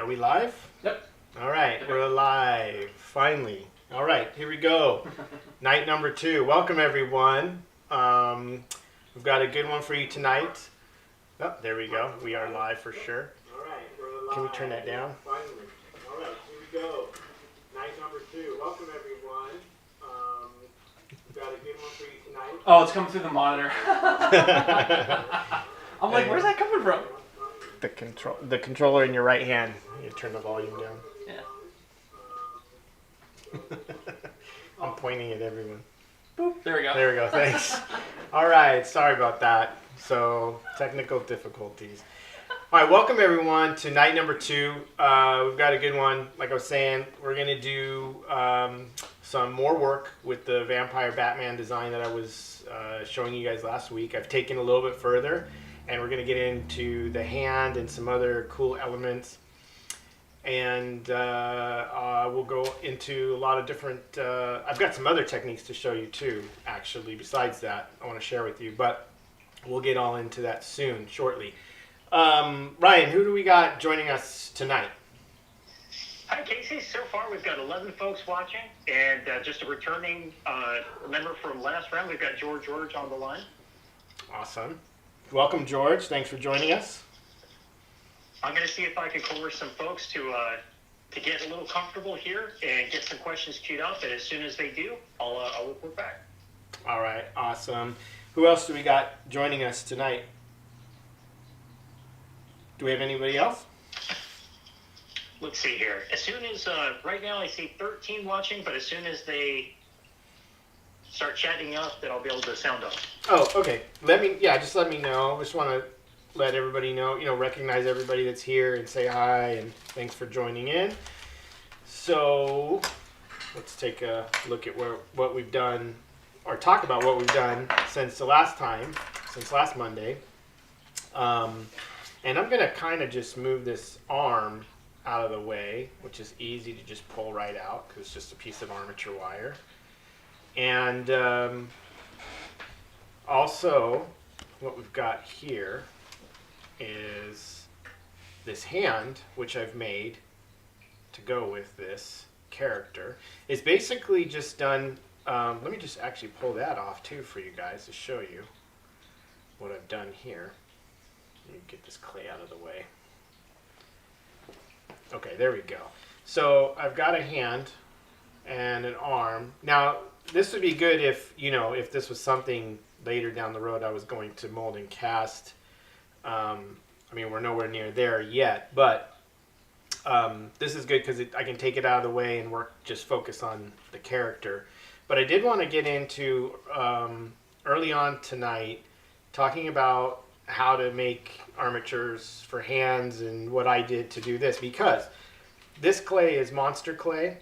Are we live? Yep. All right, we're live, finally. All right, here we go. Night number 2. Welcome, everyone. We've got a good one for you tonight. Oh, there we go. We are live for sure. All right, we're live. Can we turn that down? Finally. All right, here we go. Night number 2. Welcome, everyone. We've got a good one for you tonight. Oh, it's coming through the monitor. I'm like, where's that coming from? The controller in your right hand. You turn the volume down. Yeah. I'm pointing at everyone. Boop. There we go. There we go. Thanks. All right. Sorry about that. So technical difficulties. All right. Welcome everyone to night number 2. We've got a good one. Like I was saying, we're gonna do some more work with the Vampire Batman design that I was showing you guys last week. I've taken a little bit further. And we're going to get into the hand and some other cool elements. And we'll go into a lot of different... I've got some other techniques to show you too, actually, besides that I want to share with you. But we'll get all into that soon, shortly. Ryan, who do we got joining us tonight? Hi, Casey. So far, we've got 11 folks watching. And just a returning member from last round, we've got George on the line. Awesome. Welcome, George. Thanks for joining us. I'm going to see if I can coerce some folks to get a little comfortable here and get some questions queued up. And as soon as they do, I'll report back. All right. Awesome. Who else do we got joining us tonight? Do we have anybody else? Let's see here. As soon as, right now I see 13 watching, but as soon as they start chatting up, then I'll be able to sound off. Oh, okay. Just let me know. Just want to let everybody know, recognize everybody that's here and say hi and thanks for joining in. So let's take a look at what we've done, or talk about what we've done since last Monday. And I'm going to kind of just move this arm out of the way, which is easy to just pull right out because it's just a piece of armature wire. And also, what we've got here is this hand, which I've made to go with this character. It's basically just done, let me just actually pull that off too for you guys to show you what I've done here. Let me get this clay out of the way. Okay, there we go. So I've got a hand and an arm. Now, this would be good if, if this was something later down the road I was going to mold and cast. We're nowhere near there yet, but this is good because I can take it out of the way and just focus on the character. But I did want to get into, early on tonight, talking about how to make armatures for hands and what I did to do this, because this clay is monster clay.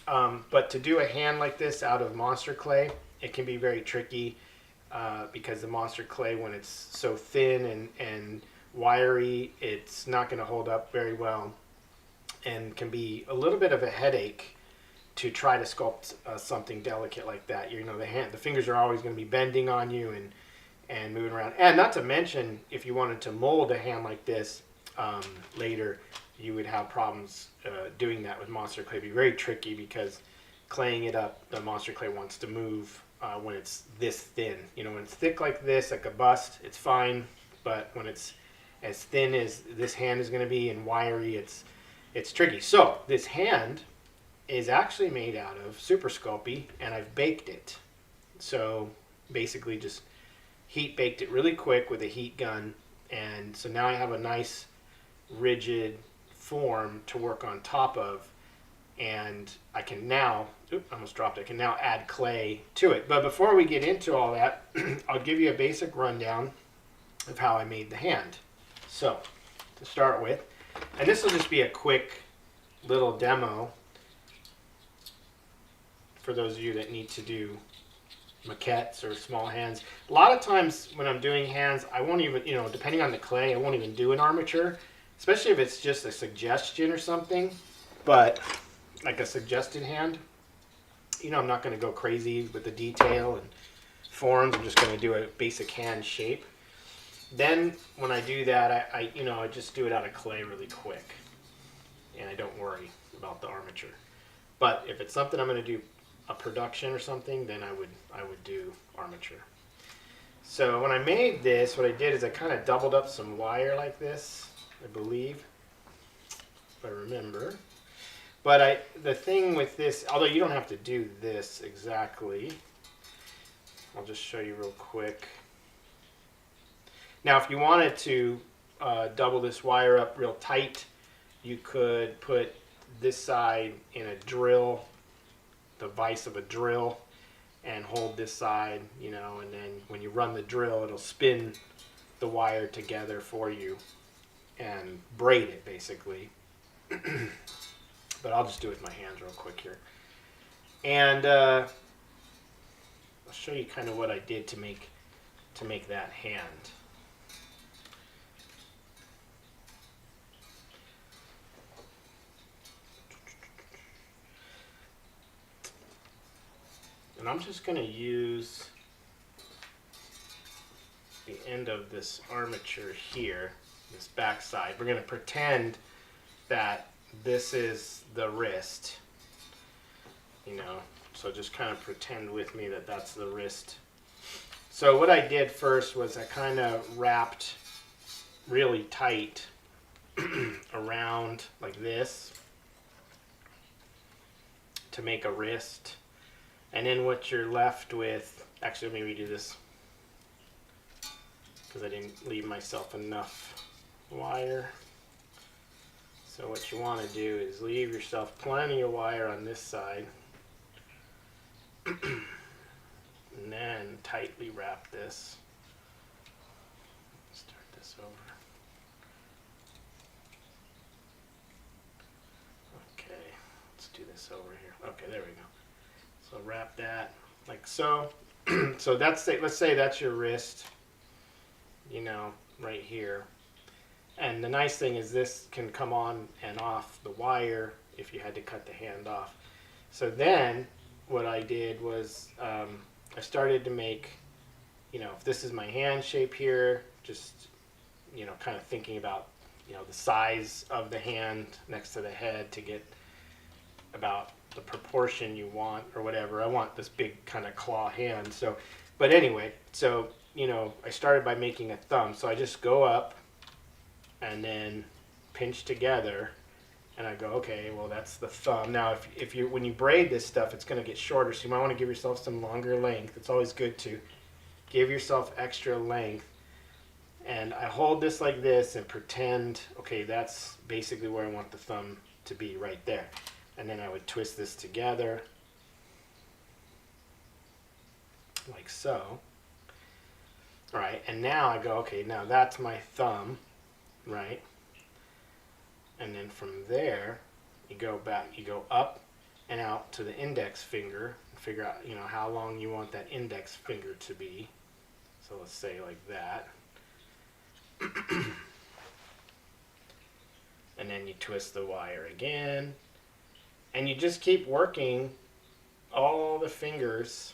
But to do a hand like this out of monster clay, it can be very tricky because the monster clay, when it's so thin and wiry, it's not going to hold up very well and can be a little bit of a headache to try to sculpt something delicate like that. The fingers are always going to be bending on you and moving around. And not to mention, if you wanted to mold a hand like this later, you would have problems doing that with monster clay. It'd be very tricky because claying it up, the monster clay wants to move when it's this thin. When it's thick like this, like a bust, it's fine. But when it's as thin as this hand is going to be and wiry, it's tricky. So this hand is actually made out of Super Sculpey, and I've baked it. So basically just heat baked it really quick with a heat gun. And so now I have a nice rigid form to work on top of, and I can now, I almost dropped it, I can now add clay to it. But before we get into all that, I'll give you a basic rundown of how I made the hand. So, to start with, and this will just be a quick little demo for those of you that need to do maquettes or small hands. A lot of times when I'm doing hands, I won't even, depending on the clay, I won't even do an armature, especially if it's just a suggestion or something. But like a suggested hand, I'm not going to go crazy with the detail and forms. I'm just going to do a basic hand shape. Then when I do that, I just do it out of clay really quick. and I don't worry about the armature. But if it's something I'm going to do a production or something, then I would do armature. So when I made this, what I did is I kind of doubled up some wire like this, I believe, if I remember. But the thing with this, although you don't have to do this exactly, I'll just show you real quick. Now, if you wanted to double this wire up real tight, you could put this side in a drill, the vise of a drill, and hold this side, you know, and then when you run the drill, it'll spin the wire together for you and braid it, basically. But I'll just do it with my hands real quick here. And I'll show you kind of what I did to make that hand. And I'm just going to use the end of this armature here, this back side. We're going to pretend that this is the wrist, you know, so just kind of pretend with me that that's the wrist. So what I did first was I kind of wrapped really tight around like this to make a wrist. And then what you're left with, actually let me redo this because I didn't leave myself enough wire. So what you want to do is leave yourself plenty of wire on this side and then tightly wrap this. Start this over. Okay, let's do this over here. Okay, there we go. So wrap that like so. So that's, let's say that's your wrist, you know, right here. And the nice thing is this can come on and off the wire if you had to cut the hand off. So then what I did was I started to make, you know, if this is my hand shape here, just, you know, kind of thinking about, you know, the size of the hand next to the head to get about the proportion you want or whatever. I want this big kind of claw hand. So, but anyway, so, you know, I started by making a thumb. So I just go up and then pinch together and I go, okay, well, that's the thumb. Now, if you, when you braid this stuff, it's going to get shorter. So you might want to give yourself some longer length. It's always good to give yourself extra length. And I hold this like this and pretend, okay, that's basically where I want the thumb to be, right there. And then I would twist this together like so. All right, and now I go, okay, now that's my thumb, right? And then from there, you go back, you go up and out to the index finger and figure out, you know, how long you want that index finger to be. So let's say like that. And then you twist the wire again. And you just keep working all the fingers,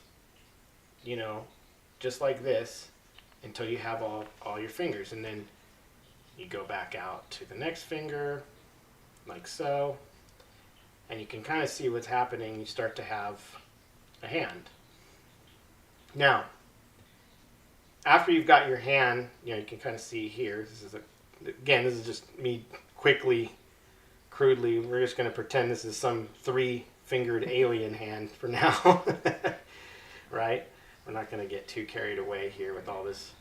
you know, just like this until you have all your fingers. And then you go back out to the next finger, like so. And you can kind of see what's happening. You start to have a hand. Now, after you've got your hand, you know, you can kind of see here. This is again, this is just me quickly, crudely. We're just going to pretend this is some 3-fingered alien hand for now, right? We're not going to get too carried away here with all this,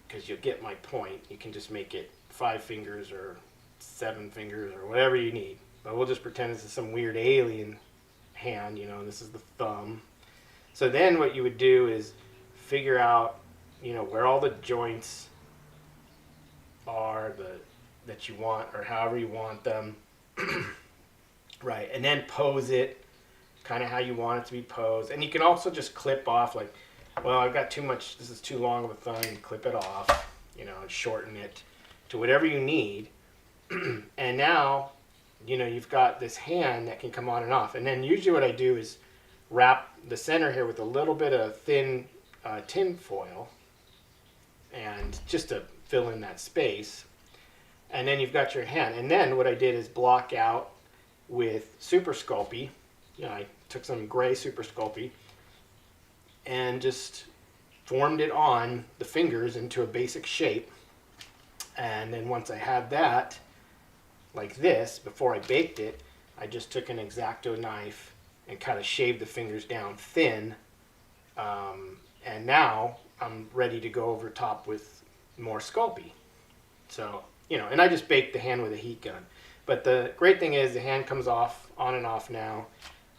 because you'll get my point. You can just make it 5 fingers or 7 fingers or whatever you need. But we'll just pretend this is some weird alien hand, you know, and this is the thumb. So then what you would do is figure out, you know, where all the joints are, that you want, or however you want them, right? And then pose it kind of how you want it to be posed. And you can also just clip off, like, well, I've got too much, this is too long of a thumb, and clip it off, you know, and shorten it to whatever you need. And now, you know, you've got this hand that can come on and off. And then usually what I do is wrap the center here with a little bit of thin tin foil, and just to fill in that space. and then you've got your hand. And then what I did is block out with Super Sculpey. I took some gray Super Sculpey and just formed it on the fingers into a basic shape. And then once I had that, like this, before I baked it, I just took an X-Acto knife and kind of shaved the fingers down thin. And now I'm ready to go over top with more Sculpey. So, and I just baked the hand with a heat gun. But the great thing is the hand comes off, on and off now.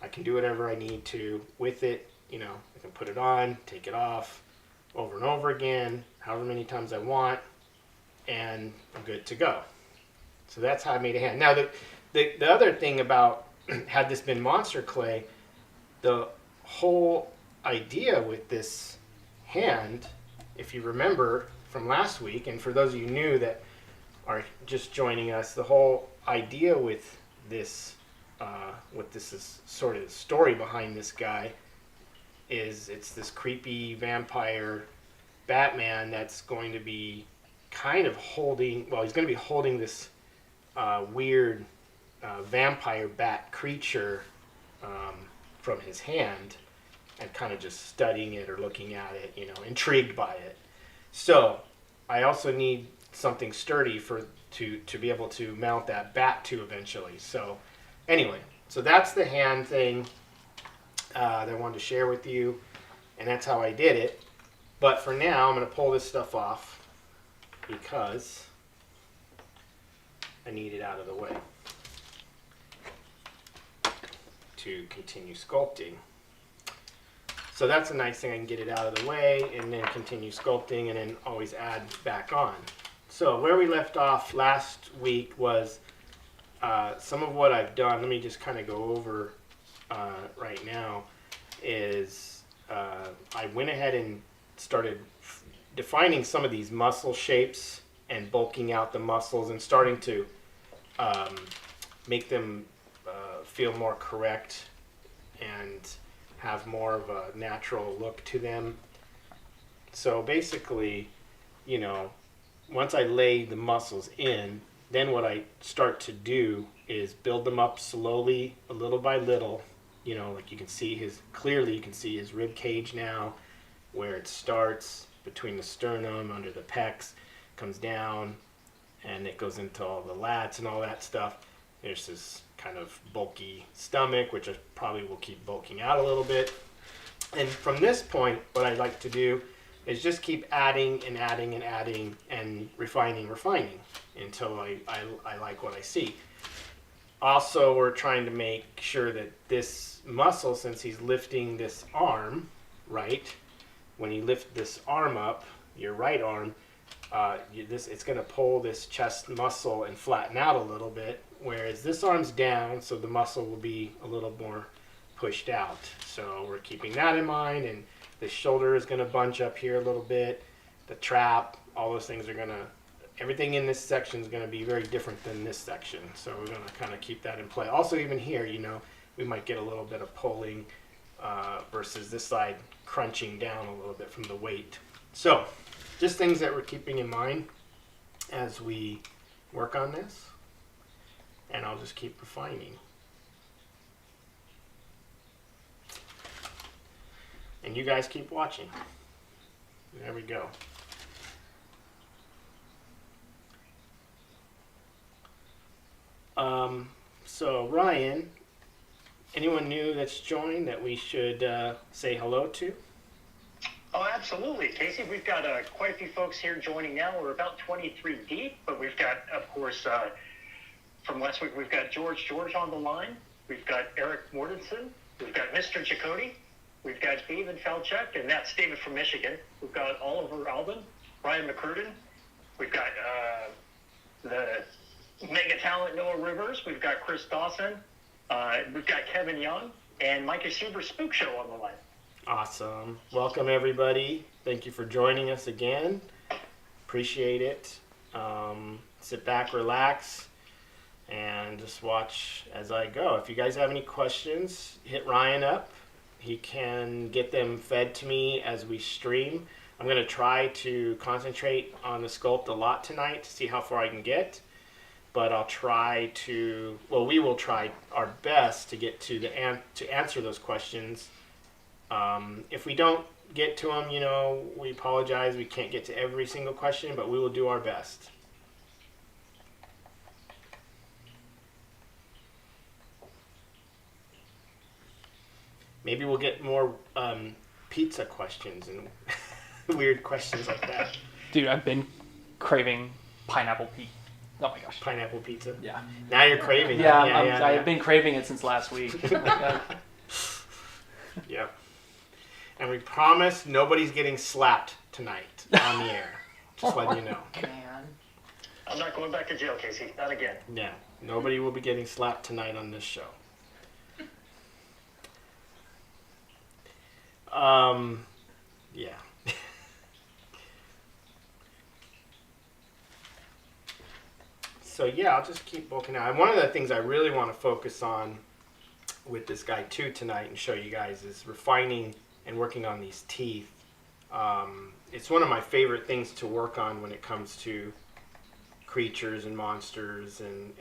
I can do whatever I need to with it. I can put it on, take it off, over and over again, however many times I want, and I'm good to go. So that's how I made a hand. Now, the other thing about, had this been monster clay, the whole idea with this hand, if you remember from last week, and for those of you new that are just joining us, the whole idea with this, what this is sort of the story behind this guy, is it's this creepy vampire Batman that's going to be kind of holding, well, he's going to be holding this weird vampire bat creature from his hand, and kind of just studying it or looking at it, intrigued by it. So I also need something sturdy to be able to mount that bat to eventually. So anyway, so that's the hand thing that I wanted to share with you, and that's how I did it. But for now, I'm going to pull this stuff off because I need it out of the way to continue sculpting. So that's a nice thing. I can get it out of the way and then continue sculpting and then always add back on. So where we left off last week was some of what I've done. Let me just kind of go over right now. Is I went ahead and started defining some of these muscle shapes and bulking out the muscles and starting to make them feel more correct and have more of a natural look to them. So basically, once I lay the muscles in, then what I start to do is build them up slowly, a little by little. Like you can see clearly you can see his rib cage now, where it starts between the sternum, under the pecs, comes down, and it goes into all the lats and all that stuff. There's this kind of bulky stomach, which I probably will keep bulking out a little bit. And from this point, what I like to do is just keep adding and adding and adding and refining until I like what I see. Also, we're trying to make sure that this muscle, since he's lifting this arm, right, when you lift this arm up, your right arm, it's going to pull this chest muscle and flatten out a little bit, whereas this arm's down, so the muscle will be a little more pushed out. So we're keeping that in mind, and the shoulder is going to bunch up here a little bit, the trap, all those things are going to, everything in this section is going to be very different than this section, so we're going to kind of keep that in play. Also, even here, we might get a little bit of pulling versus this side crunching down a little bit from the weight. So just things that we're keeping in mind as we work on this, and I'll just keep refining. And you guys keep watching. There we go. So Ryan, anyone new that's joined that we should say hello to? Oh, absolutely, Casey. We've got quite a few folks here joining now. We're about 23 deep, but we've got, of course, from last week, we've got George on the line. We've got Eric Mortensen. We've got Mr. Chakotay. We've got David Falchuk, and that's David from Michigan. We've got Oliver Alban, Brian McCurden. We've got the mega talent Noah Rivers. We've got Chris Dawson. We've got Kevin Young and Micah Sieber Spook Show on the line. Awesome. Welcome, everybody. Thank you for joining us again. Appreciate it. Sit back, relax, and just watch as I go. If you guys have any questions, hit Ryan up. He can get them fed to me as we stream. I'm going to try to concentrate on the sculpt a lot tonight to see how far I can get. but I'll try to. Well, we will try our best to get to to answer those questions. If we don't get to them, we apologize. We can't get to every single question, but we will do our best. Maybe we'll get more pizza questions and weird questions like that. Dude, I've been craving pineapple pizza. Oh my gosh. Pineapple pizza? Yeah. Now you're craving it. Yeah, Yeah, I've been craving it since last week. Yeah. And we promise nobody's getting slapped tonight on the air. Just letting you know. Man. I'm not going back to jail, Casey. Not again. Yeah. Nobody will be getting slapped tonight on this show. Yeah. So yeah, I'll just keep looking out. And one of the things I really want to focus on with this guy too tonight and show you guys is refining and working on these teeth. It's one of my favorite things to work on when it comes to creatures and monsters and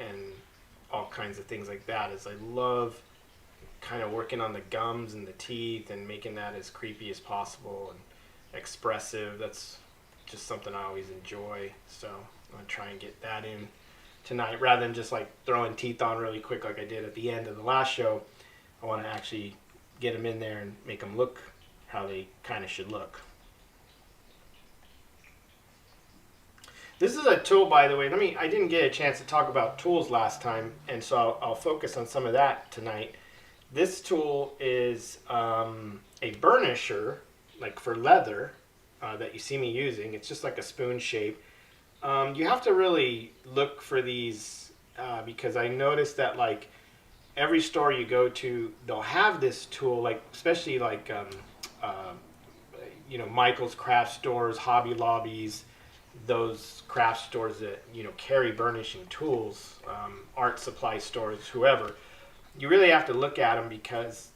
all kinds of things like that. Is I love kind of working on the gums and the teeth and making that as creepy as possible and expressive. That's just something I always enjoy. So I'm going to try and get that in tonight rather than just like throwing teeth on really quick like I did at the end of the last show. I want to actually get them in there and make them look how they kind of should look. This is a tool, by the way. I didn't get a chance to talk about tools last time, and so I'll focus on some of that tonight. This tool is a burnisher, like for leather, that you see me using. It's just like a spoon shape. You have to really look for these because I noticed that like every store you go to, they'll have this tool, like especially like Michael's craft stores, Hobby Lobbies, those craft stores that carry burnishing tools, art supply stores, whoever. You really have to look at them because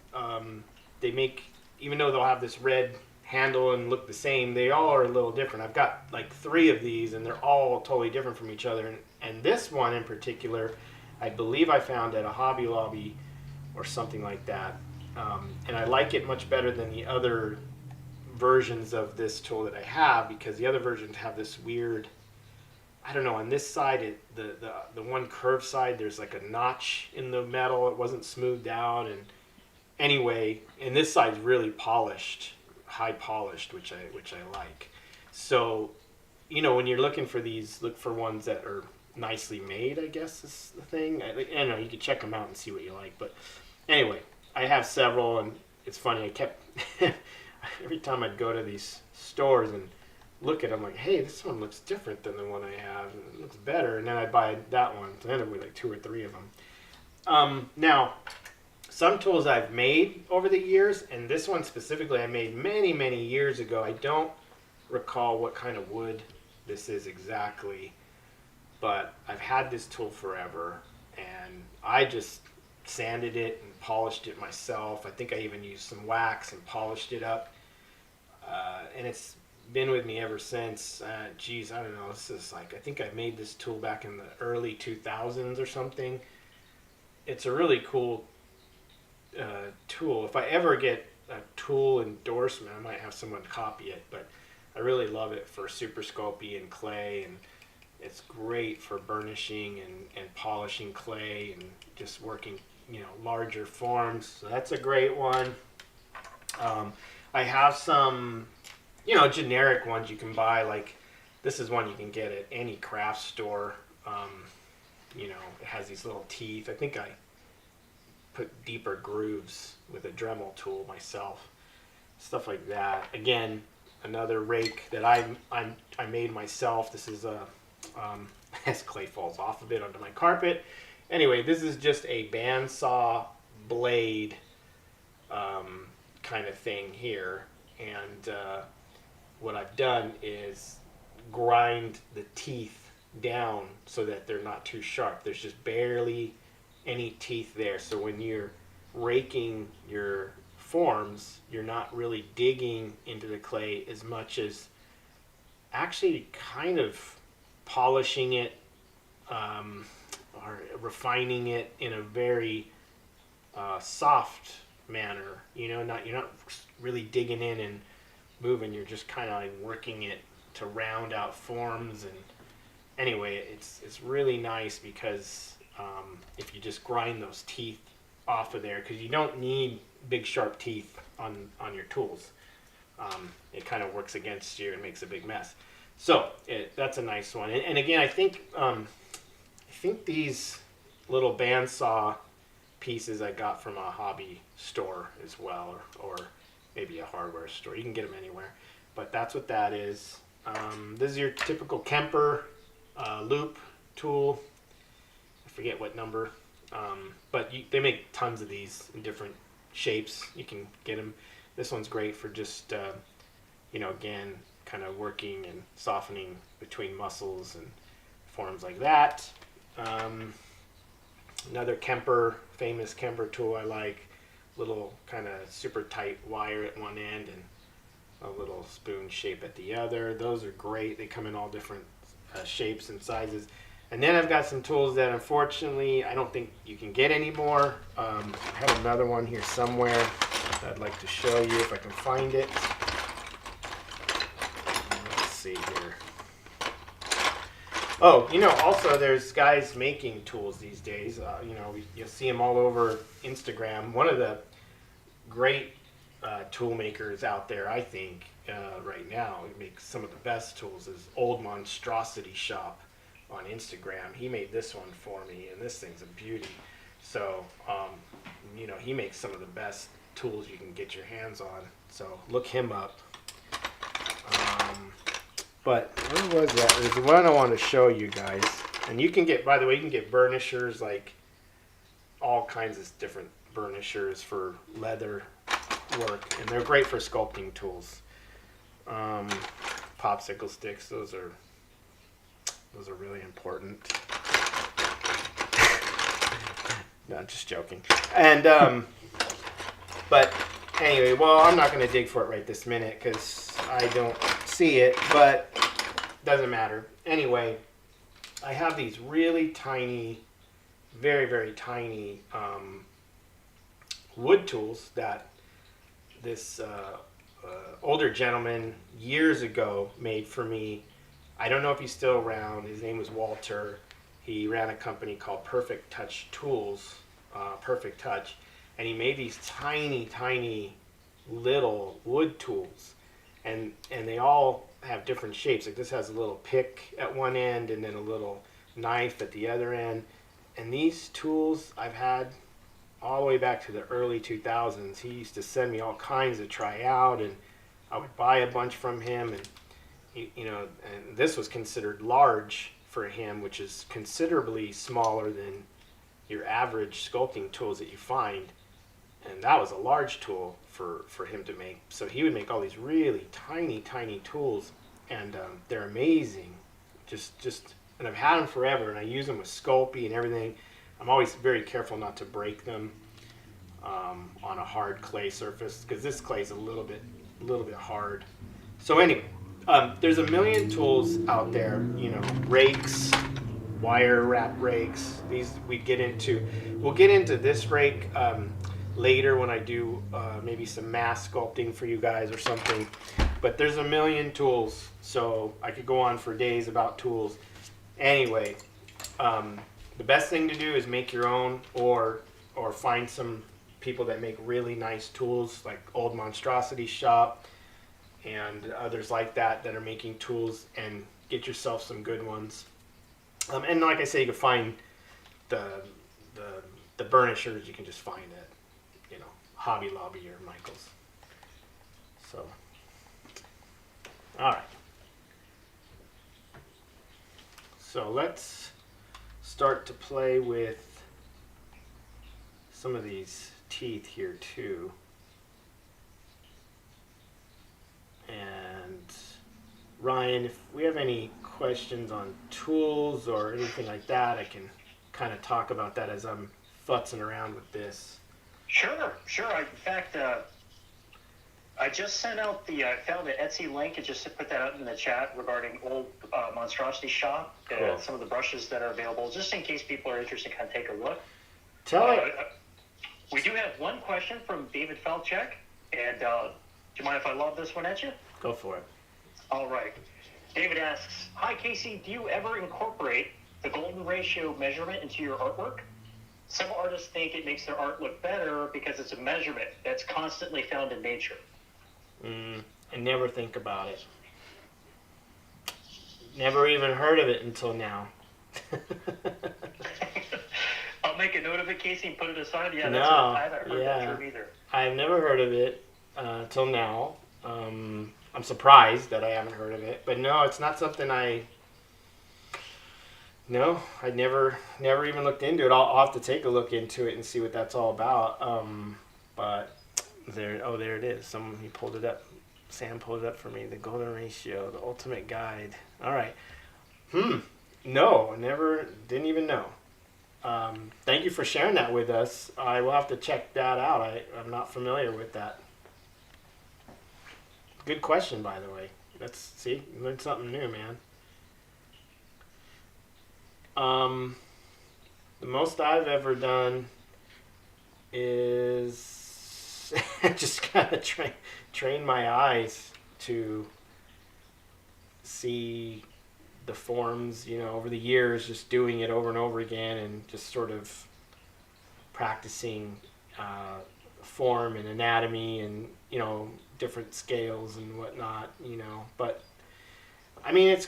they make, even though they'll have this red handle and look the same, they all are a little different. I've got like 3 of these and they're all totally different from each other. And this one in particular, I believe I found at a Hobby Lobby or something like that. And I like it much better than the other versions of this tool that I have because the other versions have this weird, I don't know, on this side, the one curved side, there's like a notch in the metal. It wasn't smoothed out. And anyway, and this side's really polished, high polished, which I like. So, when you're looking for these, look for ones that are nicely made, I guess is the thing. I don't know, you can check them out and see what you like. But anyway, I have several, and it's funny, I kept, every time I'd go to these stores and look at them like, hey, this one looks different than the one I have, and it looks better, and then I'd buy that one. So I ended up with like 2 or 3 of them. Now, some tools I've made over the years, and this one specifically I made many, many years ago. I don't recall what kind of wood this is exactly, but I've had this tool forever, and I just sanded it and polished it myself. I think I even used some wax and polished it up, and it's been with me ever since. Geez, I don't know, this is like, I think I made this tool back in the early 2000s or something. It's a really cool tool. If I ever get a tool endorsement, I might have someone copy it, but I really love it for super sculpting and clay, and it's great for burnishing and polishing clay and just working larger forms. So that's a great one. I have some generic ones you can buy, like this is one you can get at any craft store. It has these little teeth. I think I put deeper grooves with a Dremel tool myself, stuff like that. Again, another rake that I made myself. This is as clay falls off of it onto my carpet. Anyway, this is just a bandsaw blade kind of thing here, and what I've done is grind the teeth down so that they're not too sharp. There's just barely any teeth there, so when you're raking your forms, you're not really digging into the clay as much as actually kind of polishing it. are refining it in a very soft manner. You're not really digging in and moving. You're just kind of like working it to round out forms. And anyway, it's really nice because if you just grind those teeth off of there, because you don't need big sharp teeth on your tools. It kind of works against you and makes a big mess. So that's a nice one. And again, I think these little bandsaw pieces I got from a hobby store as well, or maybe a hardware store. You can get them anywhere. But that's what that is. This is your typical Kemper loop tool. I forget what number. But they make tons of these in different shapes. You can get them. This one's great for just, again, kind of working and softening between muscles and forms like that. Another famous Kemper tool I like, little kind of super tight wire at one end and a little spoon shape at the other. Those are great. They come in all different shapes and sizes. And then I've got some tools that unfortunately I don't think you can get anymore. I have another one here somewhere that I'd like to show you if I can find it. Let's see here. Oh, also there's guys making tools these days. You'll see them all over Instagram. One of the great tool makers out there, I think, right now, who makes some of the best tools, is Old Monstrosity Shop on Instagram. He made this one for me, and this thing's a beauty. So, he makes some of the best tools you can get your hands on. So look him up. But where was that? There's one I want to show you guys. And you can get, by the way, you can get burnishers, like all kinds of different burnishers for leather work. And they're great for sculpting tools. Popsicle sticks, those are really important. No, just joking. And, but anyway, well, I'm not going to dig for it right this minute because I don't see it, but doesn't matter. Anyway, I have these really tiny, very, very tiny wood tools that this older gentleman years ago made for me. I don't know if he's still around. His name was Walter. He ran a company called Perfect Touch Tools, Perfect Touch, and he made these tiny, tiny little wood tools, and they all have different shapes. Like this has a little pick at one end and then a little knife at the other end. And these tools I've had all the way back to the early 2000s. He used to send me all kinds to try out, and I would buy a bunch from him. And and this was considered large for him, which is considerably smaller than your average sculpting tools that you find. And that was a large tool for him to make. So he would make all these really tiny, tiny tools, and they're amazing. And I've had them forever, and I use them with Sculpey and everything. I'm always very careful not to break them on a hard clay surface, because this clay is a little bit hard. So anyway, there's a million tools out there. Rakes, wire wrap rakes. These we'll get into this rake later when I do maybe some mass sculpting for you guys or something. But there's a million tools, so I could go on for days about tools. Anyway, the best thing to do is make your own, or find some people that make really nice tools, like Old Monstrosity Shop and others like that are making tools, and get yourself some good ones. And like I say, you can find the burnishers. You can just find at Hobby Lobby or Michael's. So, all right. So let's start to play with some of these teeth here too. And Ryan, if we have any questions on tools or anything like that, I can kind of talk about that as I'm futzing around with this. Sure. In fact, I just sent out I found an Etsy link and just to put that out in the chat regarding old Monstrosity Shop, Cool. some of the brushes that are available, just in case people are interested, kind of take a look. Tell it. We do have one question from David Felchek, and do you mind if I lob this one at you? Go for it. All right. David asks, hi Casey, do you ever incorporate the golden ratio measurement into your artwork? Some artists think it makes their art look better because it's a measurement that's constantly found in nature. I never think about it. Never even heard of it until now. I'll make a note of it, Casey, and put it aside. Yeah, No, I haven't heard that term either. I've never heard of it till now. I'm surprised that I haven't heard of it, but no, it's not something I never even looked into it. I'll have to take a look into it and see what that's all about. But there it is. He pulled it up. Sam pulled it up for me. The golden ratio, the ultimate guide. All right. No, didn't even know. Thank you for sharing that with us. I will have to check that out. I'm not familiar with that. Good question, by the way. You learned something new, man. The most I've ever done is just kind of train my eyes to see the forms, over the years, just doing it over and over again and just sort of practicing form and anatomy and, different scales and whatnot, But, I mean, it's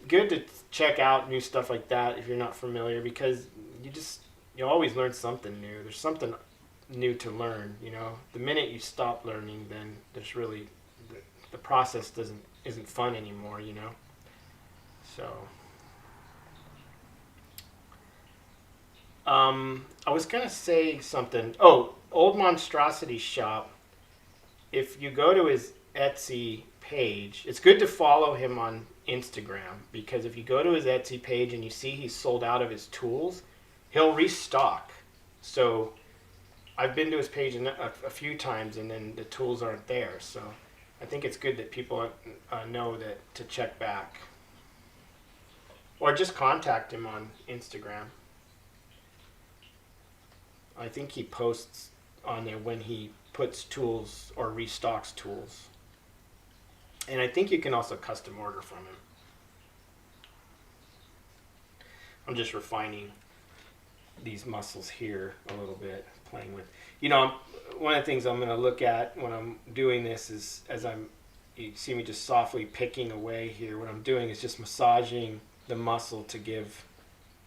good to check out new stuff like that if you're not familiar, because you always learn something new. There's something new to learn, The minute you stop learning, then there's really the process isn't fun anymore, So I was gonna say something. Oh, Old Monstrosity Shop. If you go to his Etsy page, it's good to follow him on Instagram, because if you go to his Etsy page and you see he's sold out of his tools, he'll restock. So I've been to his page a few times, and then the tools aren't there. So I think it's good that people know to check back, or just contact him on Instagram. I think he posts on there when he puts tools or restocks tools. And I think you can also custom order from him. I'm just refining these muscles here a little bit, playing with. One of the things I'm going to look at when I'm doing this is, you see me just softly picking away here, what I'm doing is just massaging the muscle to give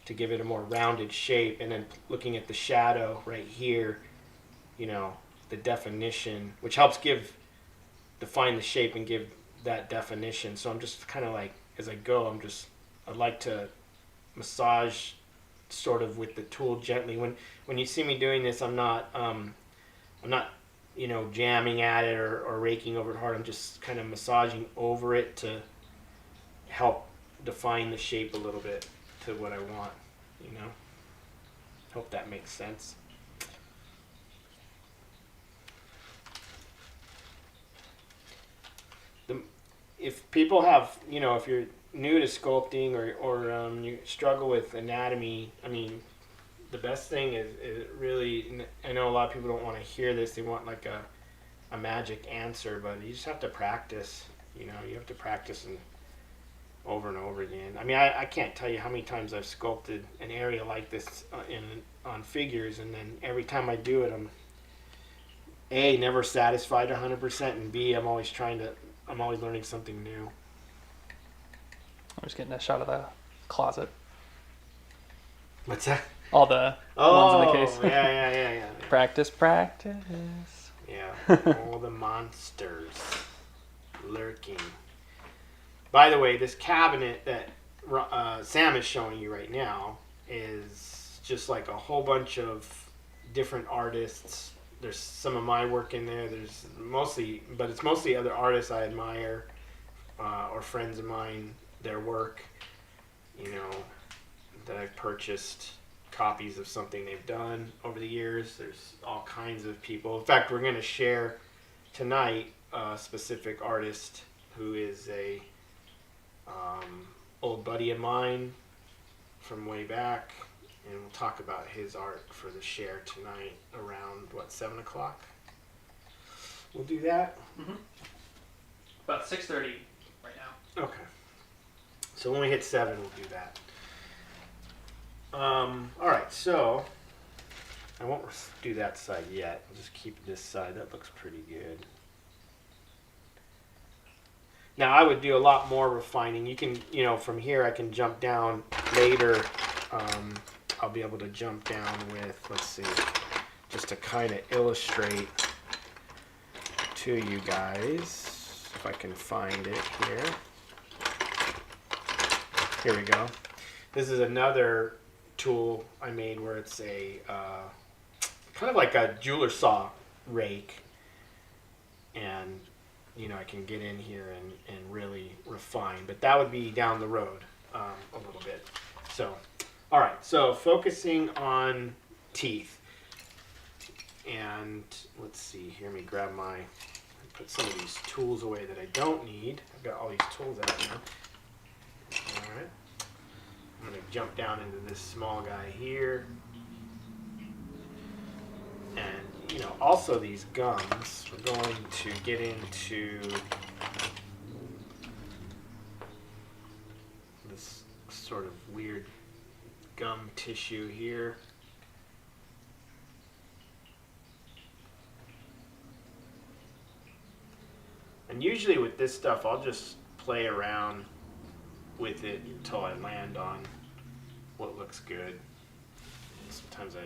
it a more rounded shape, and then looking at the shadow right here, the definition, which helps define the shape and give that definition. So I'm just kind of like, as I go, I'd like to massage sort of with the tool gently. When you see me doing this, I'm not jamming at it or raking over it hard. I'm just kind of massaging over it to help define the shape a little bit to what I want, Hope that makes sense. If people have, if you're new to sculpting or you struggle with anatomy, I mean, the best thing is really, I know a lot of people don't want to hear this, they want like a magic answer, but you just have to practice, you have to practice and over and over again. I mean, I can't tell you how many times I've sculpted an area like this on figures, and then every time I do it, I'm A, never satisfied 100%, and B, I'm always learning something new. I'm just getting a shot of the closet. What's that? All the ones in the case. Yeah. Practice. Yeah, all the monsters lurking. By the way, this cabinet that Sam is showing you right now is just like a whole bunch of different artists. There's some of my work in there. It's mostly other artists I admire, or friends of mine, their work, that I've purchased copies of something they've done over the years. There's all kinds of people. In fact, we're going to share tonight a specific artist who is a old buddy of mine from way back, and we'll talk about his art for the share tonight around 7 o'clock. We'll do that. About 6:30 right now. Okay. So when we hit 7, we'll do that. All right. So I won't do that side yet. I'll just keep this side. That looks pretty good. Now I would do a lot more refining. You can, from here I can jump down later. I'll be able to jump down with, let's see, just to kind of illustrate to you guys, if I can find it here. Here we go. This is another tool I made where it's a kind of like a jeweler saw rake, and I can get in here and really refine, but that would be down the road a little bit. So, all right, so focusing on teeth, and let's see here, let me grab put some of these tools away that I don't need. I've got all these tools out now. All right, I'm gonna jump down into this small guy here. And, also these gums, we're going to get into this sort of weird gum tissue here. And usually with this stuff, I'll just play around with it until I land on what looks good. Sometimes I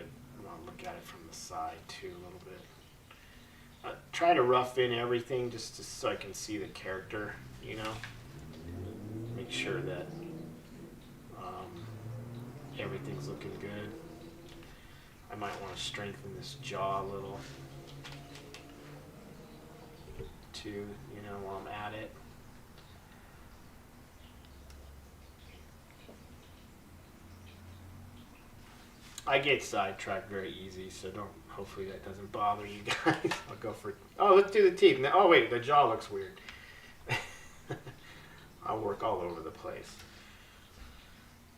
want to look at it from the side too a little bit. Try to rough in everything just so I can see the character, Make sure that everything's looking good. I might want to strengthen this jaw a little too, while I'm at it. I get sidetracked very easy, so hopefully that doesn't bother you guys. I'll go for, let's do the teeth. Now, oh wait, the jaw looks weird. I'll work all over the place.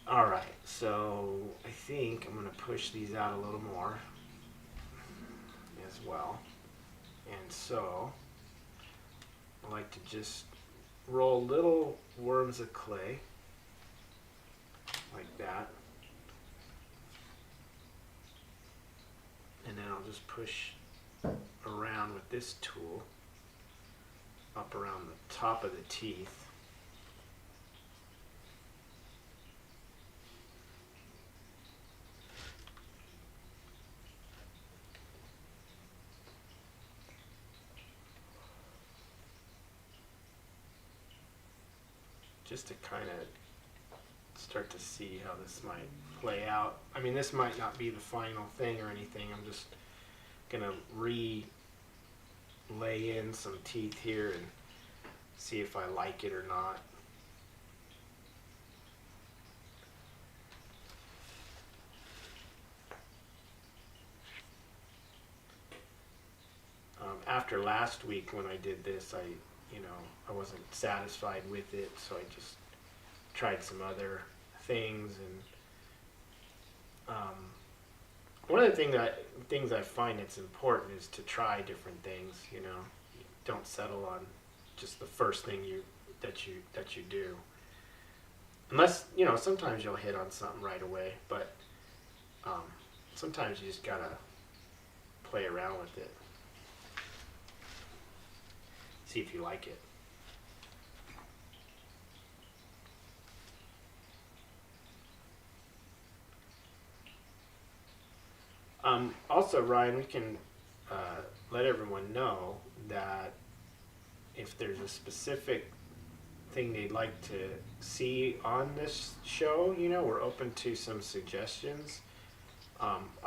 All right, so I think I'm gonna push these out a little more as well. And so I like to just roll little worms of clay like that. And then I'll just push around with this tool up around the top of the teeth. Just to kind of start to see how this might play out. I mean, this might not be the final thing or anything. I'm just gonna lay in some teeth here and see if I like it or not. After last week when I did this, I wasn't satisfied with it, so I just tried some other things. And one of the things I find it's important is to try different things. Don't settle on just the first thing that you do, unless sometimes you'll hit on something right away, but sometimes you just gotta play around with it, see if you like it. Also, Ryan, we can let everyone know that if there's a specific thing they'd like to see on this show, we're open to some suggestions.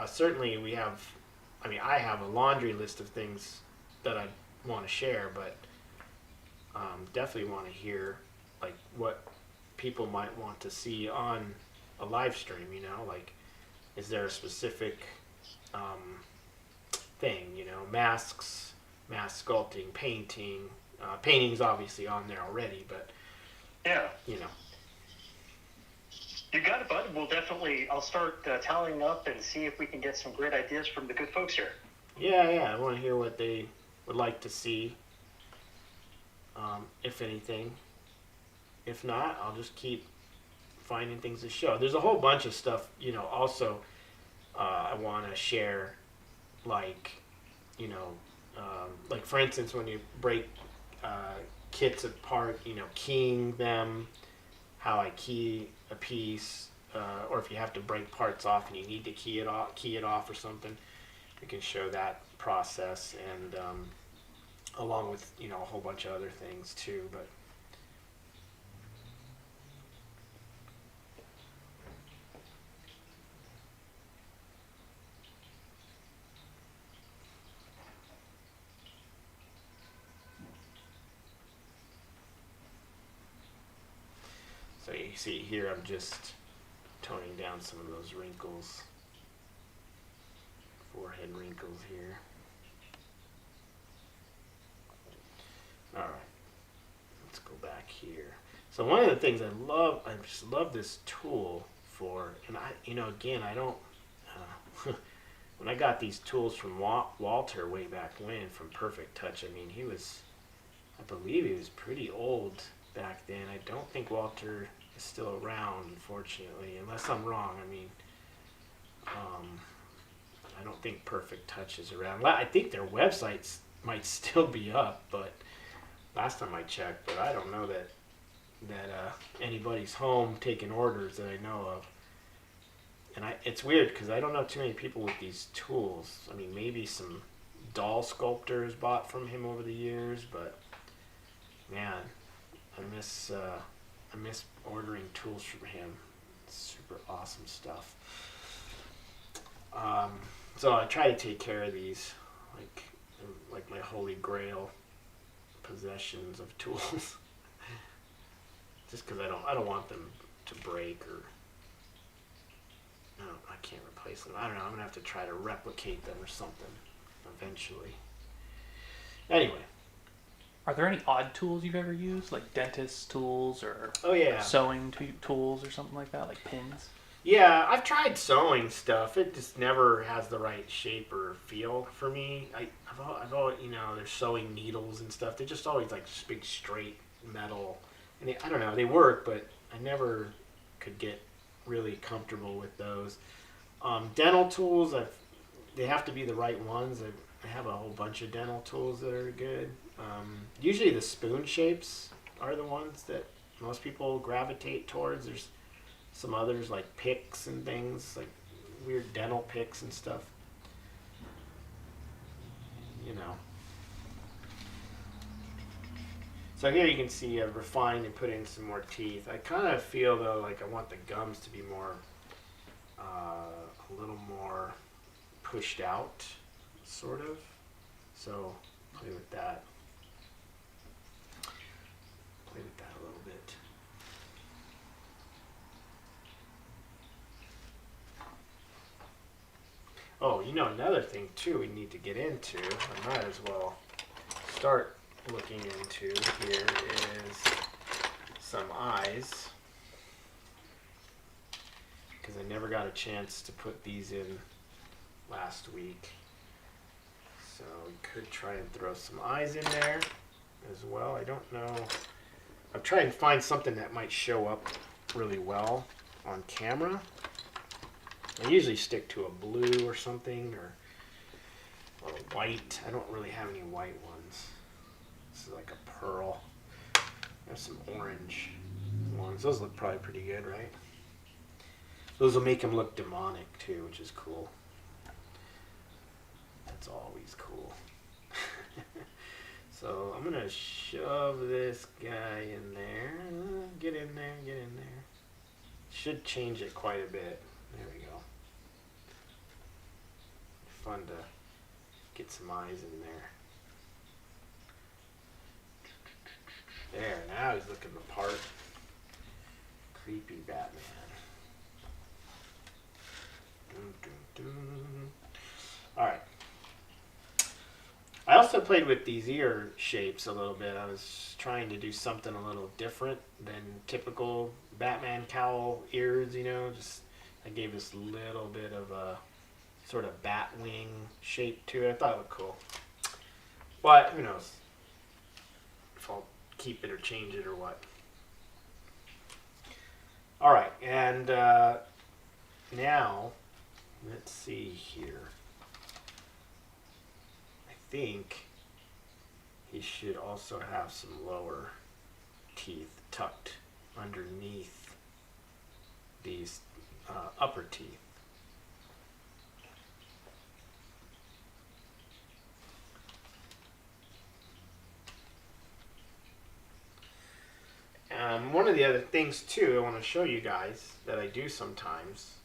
Certainly I have a laundry list of things that I want to share, but definitely want to hear like what people might want to see on a live stream, like is there a specific thing, masks, mask sculpting, painting, Painting's obviously on there already, but Yeah. you know. You got it, bud. I'll start tallying up and see if we can get some great ideas from the good folks here. Yeah, I want to hear what they would like to see, if anything. If not, I'll just keep finding things to show. There's a whole bunch of stuff, also I want to share, like, like for instance, when you break kits apart, keying them, how I key a piece, or if you have to break parts off and you need to key it off or something, we can show that process, and along with a whole bunch of other things too. But so you see here, I'm just toning down some of those wrinkles, forehead wrinkles here. All right, let's go back here. So one of the things I just love this tool for, and again, I don't, when I got these tools from Walter way back when, from Perfect Touch, I mean, I believe he was pretty old back then. I don't think Walter is still around, unfortunately, unless I'm wrong. I mean, I don't think Perfect Touch is around. I think their websites might still be up, but last time I checked, but I don't know that anybody's home taking orders that I know of. And it's weird because I don't know too many people with these tools. I mean, maybe some doll sculptors bought from him over the years, but man, I miss ordering tools from him. It's super awesome stuff. So I try to take care of these, like my holy grail possessions of tools. Just because I don't want them to break, or I can't replace them. I don't know. I'm gonna have to try to replicate them or something eventually. Anyway. Are there any odd tools you've ever used, like dentist tools or sewing tools or something like that, like pins? Yeah, I've tried sewing stuff. It just never has the right shape or feel for me. I've always, there's sewing needles and stuff. They're just always like just big straight metal, and I don't know. They work, but I never could get really comfortable with those. Dental tools, they have to be the right ones. I have a whole bunch of dental tools that are good. Usually the spoon shapes are the ones that most people gravitate towards. There's some others like picks and things, like weird dental picks and stuff. So here you can see I've refined and put in some more teeth. I kind of feel though like I want the gums to be more, a little more pushed out, sort of. So play with that. Play with that a little bit. Oh, another thing too we need to get into, I might as well start looking into here, is some eyes. Because I never got a chance to put these in last week. So we could try and throw some eyes in there as well. I don't know. I'll try and find something that might show up really well on camera. I usually stick to a blue or something, or a white. I don't really have any white ones. This is like a pearl. I have some orange ones. Those look probably pretty good, right? Those will make them look demonic too, which is cool. That's always cool. So I'm gonna shove this guy in there. Get in there, get in there. Should change it quite a bit. There we go. Fun to get some eyes in there. There, now he's looking the part. Creepy Batman. Dun, dun, dun. All right. I also played with these ear shapes a little bit. I was trying to do something a little different than typical Batman cowl ears, just I gave this little bit of a sort of bat wing shape to it. I thought it looked cool. But who knows if I'll keep it or change it or what. All right, and now let's see here. I think he should also have some lower teeth tucked underneath these upper teeth. One of the other things too I want to show you guys that I do sometimes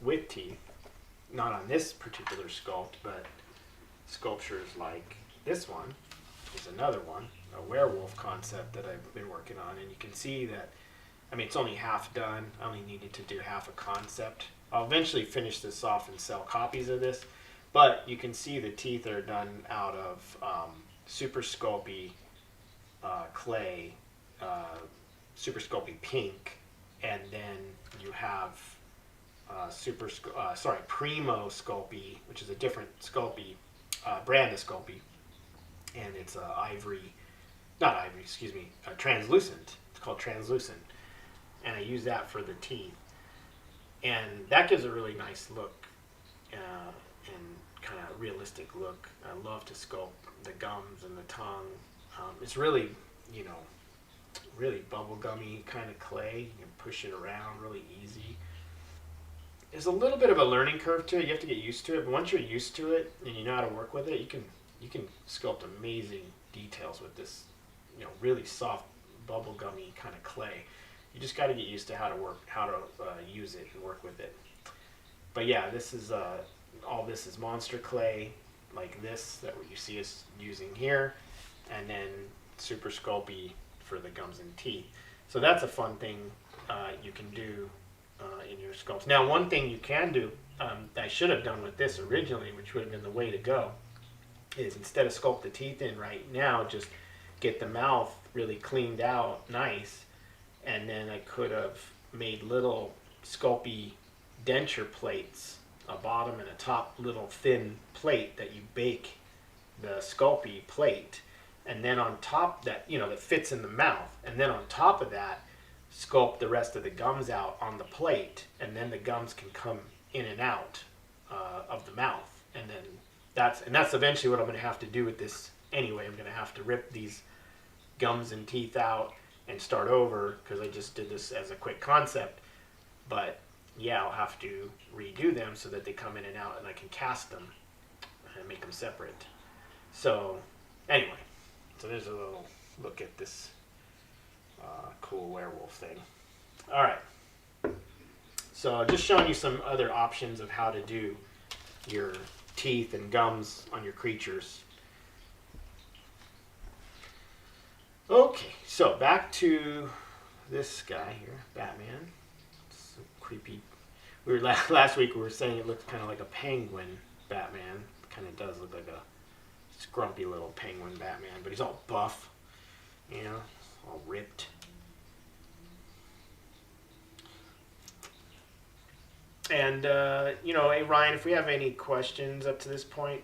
with teeth, not on this particular sculpt, but sculptures like this one is another one, a werewolf concept that I've been working on, and you can see that, I mean, it's only half done. I only needed to do half a concept. I'll eventually finish this off and sell copies of this, but you can see the teeth are done out of super sculpy clay, super sculpy pink, and then you have Primo Sculpey, which is a different Sculpey brand of Sculpey, and it's translucent. It's called translucent, and I use that for the teeth, and that gives a really nice look and kind of realistic look. I love to sculpt the gums and the tongue. It's really, really bubblegummy kind of clay. You can push it around really easy. There's a little bit of a learning curve to it. You have to get used to it, but once you're used to it and you know how to work with it, you can sculpt amazing details with this, really soft bubblegummy kind of clay. You just got to get used to how to use it and work with it. But yeah, this is all this is monster clay like this that what you see us using here, and then super sculpey for the gums and teeth. So that's a fun thing you can do in your sculpts. Now, one thing you can do, I should have done with this originally, which would have been the way to go, is instead of sculpt the teeth in right now, just get the mouth really cleaned out nice, and then I could have made little sculpey denture plates, a bottom and a top little thin plate that you bake the sculpey plate, and then on top that, that fits in the mouth, and then on top of that, sculpt the rest of the gums out on the plate, and then the gums can come in and out of the mouth, and then that's eventually what I'm going to have to do with this anyway. I'm going to have to rip these gums and teeth out and start over because I just did this as a quick concept, but yeah, I'll have to redo them so that they come in and out and I can cast them and make them separate. So anyway, so there's a little look at this cool werewolf thing. All right, so just showing you some other options of how to do your teeth and gums on your creatures. Okay, so back to this guy here, Batman. It's a creepy. Last week we were saying it looked kind of like a penguin Batman. It kind of does look like a scrumpy little penguin Batman, but he's all buff, all ripped. And hey Ryan, if we have any questions up to this point,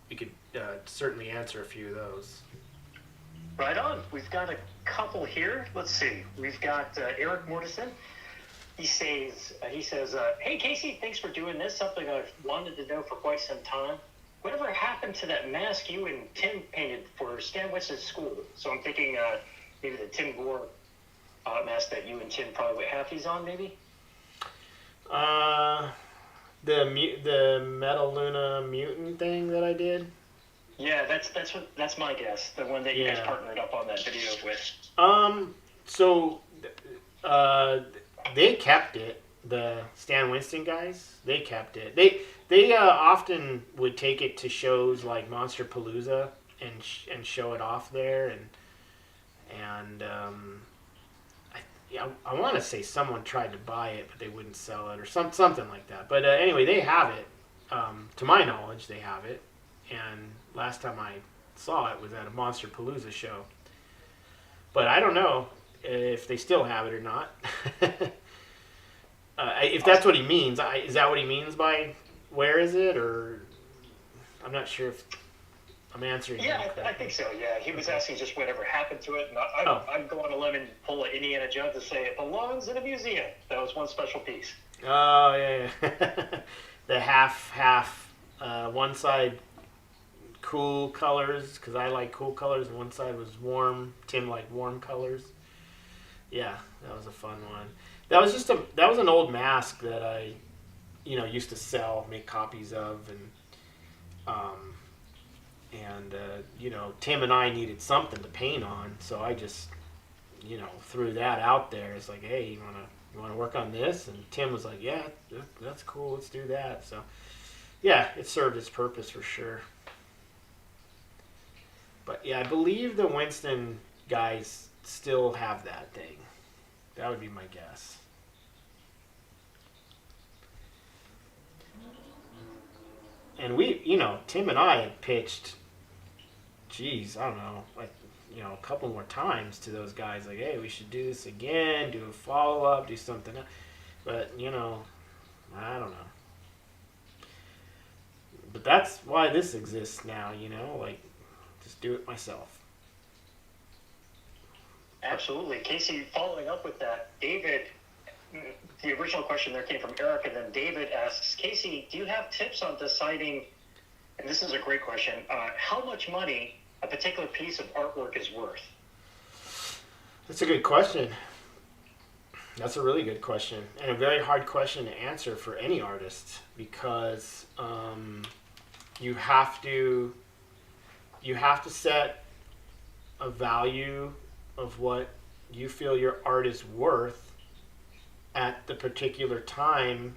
we could certainly answer a few of those. Right on. We've got a couple here. Let's see. We've got Eric Mortison. He says, "Hey Casey, thanks for doing this. Something I've wanted to know for quite some time. Whatever happened to that mask you and Tim painted for Stan Witz's school?" So I'm thinking maybe the Tim Gore mask that you and Tim probably went halfies on, maybe. The Metal Luna mutant thing that I did. Yeah, that's my guess. The one that you guys partnered up on that video with. So they kept it. The Stan Winston guys, they kept it. They often would take it to shows like Monster Palooza and show it off there, and I want to say someone tried to buy it, but they wouldn't sell it or something like that. But anyway, they have it. To my knowledge, they have it. and last time I saw it was at a Monster Palooza show. But I don't know if they still have it or not. If that's what he means, is that what he means by where is it? Or I'm not sure if I'm answering. Yeah, I think so. Yeah, he was asking just whatever happened to it, and I'd go on a limb and pull an Indiana Jones and say it belongs in a museum. That was one special piece. Oh yeah, the half. One side cool colors because I like cool colors, and one side was warm. Tim liked warm colors. Yeah, that was a fun one. That was an old mask that I, used to sell, make copies of, and Tim and I needed something to paint on, so I just, threw that out there. It's like, hey, you wanna work on this? And Tim was like, yeah, that's cool. Let's do that. So, yeah, it served its purpose for sure. But yeah, I believe the Winston guys still have that thing. That would be my guess. And we, Tim and I had pitched, I don't know, like, a couple more times to those guys, like, hey, we should do this again, do a follow-up, do something else. But, I don't know. But that's why this exists now, like, just do it myself. Absolutely. Casey, following up with that, David, the original question there came from Eric, and then David asks, Casey, do you have tips on deciding, and this is a great question, how much money a particular piece of artwork is worth? That's a good question. That's a really good question, and a very hard question to answer for any artist, because you have to set a value of what you feel your art is worth at the particular time,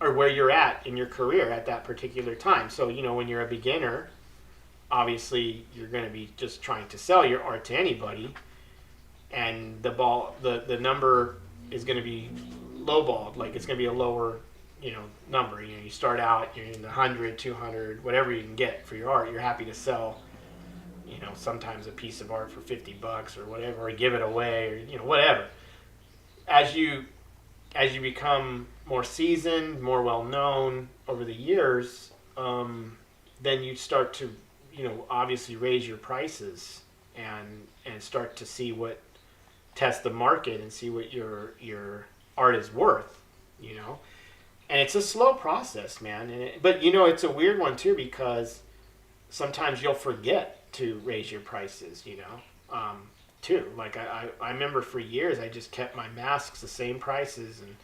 or where you're at in your career at that particular time. So, when you're a beginner, obviously you're going to be just trying to sell your art to anybody, and the number is going to be lowballed. Like, it's going to be a lower, number. You start out, you're in the 100, 200, whatever you can get for your art. You're happy to sell, sometimes a piece of art for $50 or whatever, or give it away, or whatever. As you become more seasoned, more well known over the years, then you start to obviously raise your prices and start to see test the market and see what your art is worth, and it's a slow process, man. But it's a weird one too, because sometimes you'll forget to raise your prices, too. Like I remember for years I just kept my masks the same prices and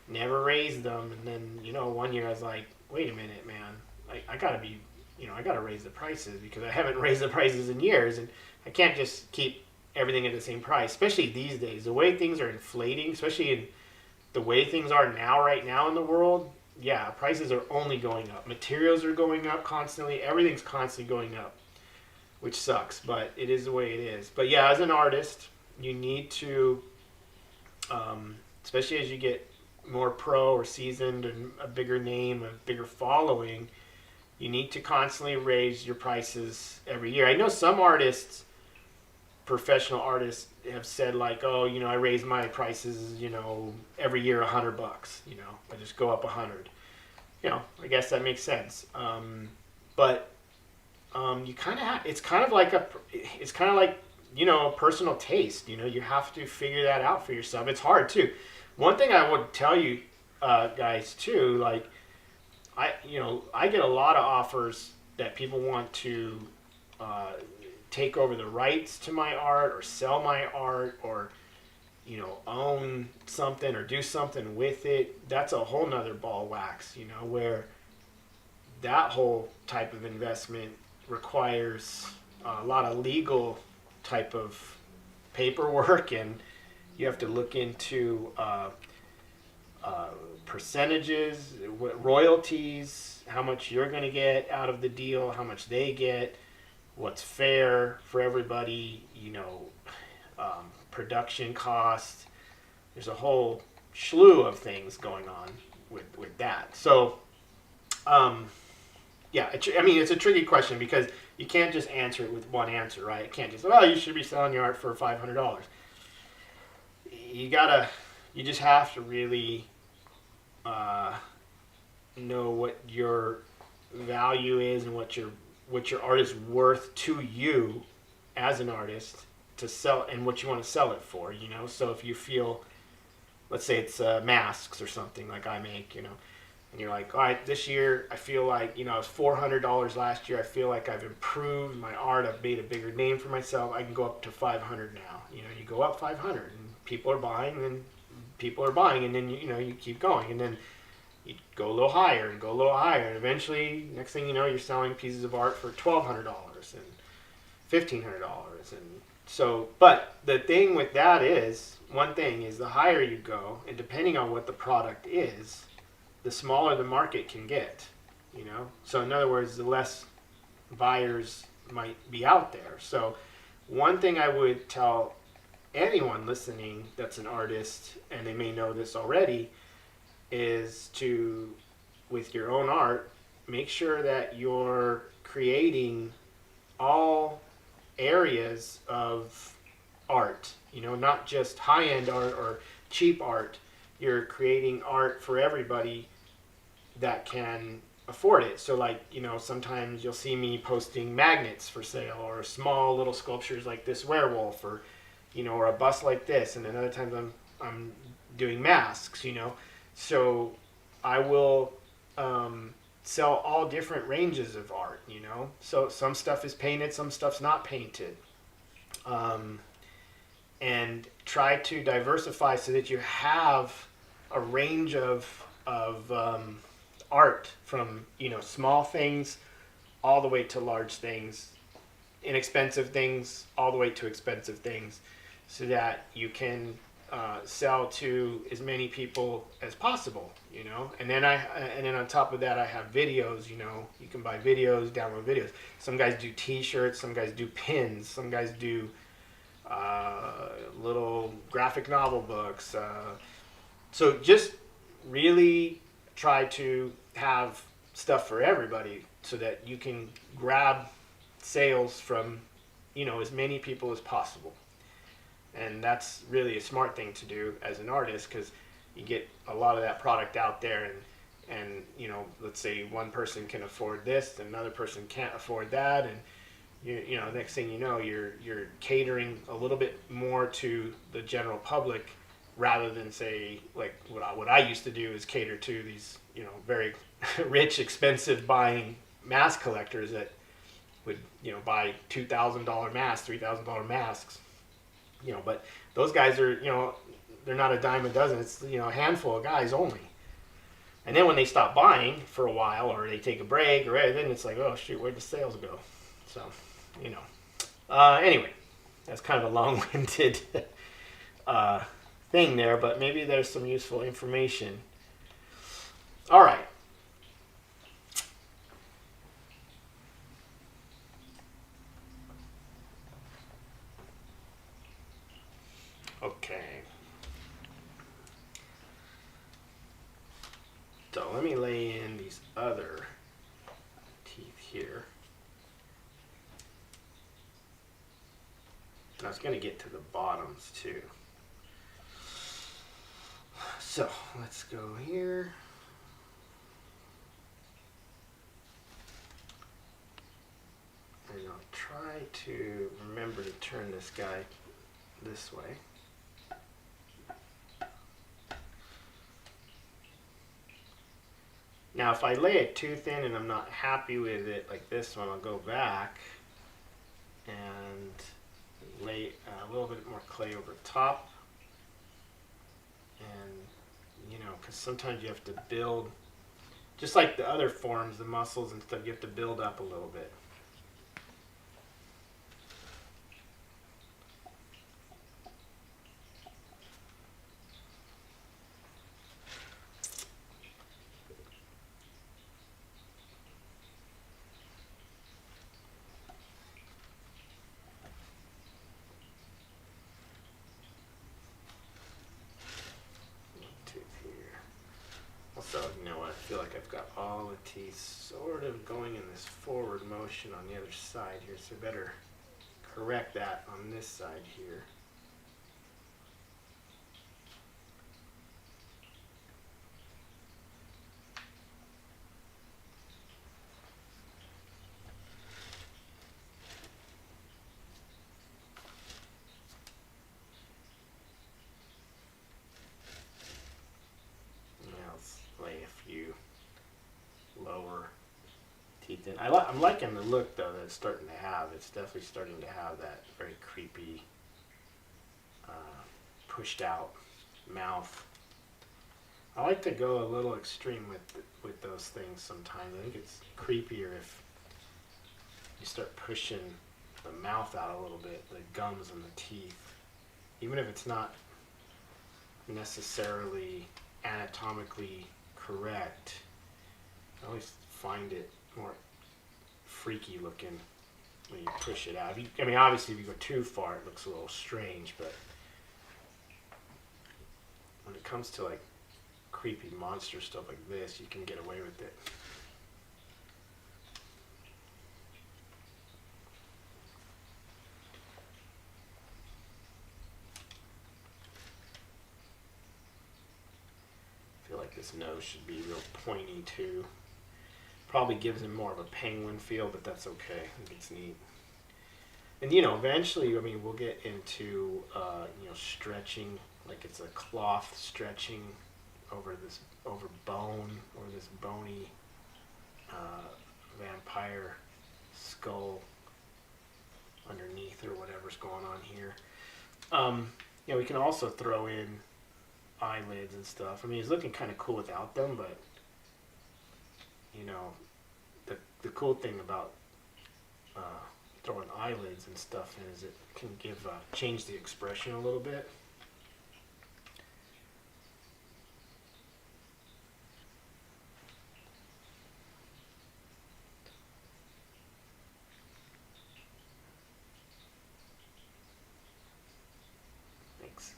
never raised them. And then, one year I was like, wait a minute, man, I gotta be, I gotta raise the prices, because I haven't raised the prices in years, and I can't just keep everything at the same price, especially these days. The way things are inflating, especially in the way things are right now in the world, yeah, prices are only going up. Materials are going up constantly. Everything's constantly going up, which sucks, but it is the way it is. But yeah, as an artist, you need to, especially as you get more pro or seasoned and a bigger name, a bigger following, you need to constantly raise your prices every year. I know some artists, professional artists, have said like, oh, I raise my prices, every year $100. I just go up 100. I guess that makes sense. But you kind of have, it's kind of like personal taste. You have to figure that out for yourself. It's hard too. One thing I would tell you guys too, like I get a lot of offers that people want to take over the rights to my art, or sell my art, or own something or do something with it. That's a whole nother ball of wax, where that whole type of investment requires a lot of legal type of paperwork, and you have to look into percentages, royalties, how much you're going to get out of the deal, how much they get, what's fair for everybody, production costs. There's a whole slew of things going on with that. So Yeah, I mean, it's a tricky question because you can't just answer it with one answer, right? You can't just, well, you should be selling your art for $500. You just have to really know what your value is and what your art is worth to you as an artist to sell, and what you want to sell it for, you know? So if you feel, let's say it's masks or something like I make, you know, and you're like, all right, this year I feel like, you know, it was $400 last year. I feel like I've improved my art. I've made a bigger name for myself. I can go up to 500 now. You know, you go up 500 and people are buying, and then you keep going, and then you go a little higher and go a little higher, and eventually, next thing you know, you're selling pieces of art for $1,200 and $1,500, and so. But the thing with that is, one thing is, the higher you go, and depending on what the product is, the smaller the market can get, you know? So in other words, the less buyers might be out there. So one thing I would tell anyone listening that's an artist, and they may know this already, is to, with your own art, make sure that you're creating all areas of art, you know, not just high-end art or cheap art. You're creating art for everybody that can afford it. So like, you know, sometimes you'll see me posting magnets for sale, or small little sculptures like this werewolf, or, you know, or a bust like this, and then other times I'm doing masks, you know. So I will sell all different ranges of art, you know. So some stuff is painted, some stuff's not painted. And try to diversify so that you have a range of art, from, you know, small things all the way to large things, inexpensive things all the way to expensive things, so that you can sell to as many people as possible, you know. And then on top of that, I have videos. You know, you can buy videos, download videos. Some guys do T-shirts, some guys do pins, some guys do little graphic novel books. So just really try to have stuff for everybody, so that you can grab sales from, you know, as many people as possible. And that's really a smart thing to do as an artist, because you get a lot of that product out there, and you know, let's say one person can afford this, and another person can't afford that, and you know, next thing you know, you're catering a little bit more to the general public, rather than, say, like what I used to do is cater to these, you know, very rich, expensive buying mask collectors that would, you know, buy $2,000 masks, $3,000 masks, you know. But those guys are, you know, they're not a dime a dozen. It's, you know, a handful of guys only. And then when they stop buying for a while, or they take a break, or then it's like, oh shoot, where'd the sales go? So, you know. Anyway, that's kind of a long-winded thing there, but maybe there's some useful information. All right. Okay. So let me lay in these other teeth here. And I was going to get to the bottoms too. So let's go here. And I'll try to remember to turn this guy this way. Now if I lay it too thin and I'm not happy with it, like this one, I'll go back and lay a little bit more clay over top. And, you know, because sometimes you have to build, just like the other forms, the muscles and stuff, you have to build up a little bit. So, you know what, I feel like I've got all the teeth sort of going in this forward motion on the other side here, so I better correct that on this side here. I'm liking the look though that it's starting to have. It's definitely starting to have that very creepy, pushed out mouth. I like to go a little extreme with those things sometimes. I think it's creepier if you start pushing the mouth out a little bit, the gums and the teeth, even if it's not necessarily anatomically correct. I always find it more freaky looking when you push it out. I mean, obviously if you go too far it looks a little strange, but when it comes to like creepy monster stuff like this, you can get away with it. I feel like this nose should be real pointy too. Probably gives him more of a penguin feel, but that's okay. I think it's neat. And you know, eventually, I mean, we'll get into you know, stretching, like it's a cloth stretching over bone, or this bony vampire skull underneath, or whatever's going on here. You know, we can also throw in eyelids and stuff. I mean, he's looking kind of cool without them, but you know, the cool thing about throwing eyelids and stuff is it can change the expression a little bit. Thanks.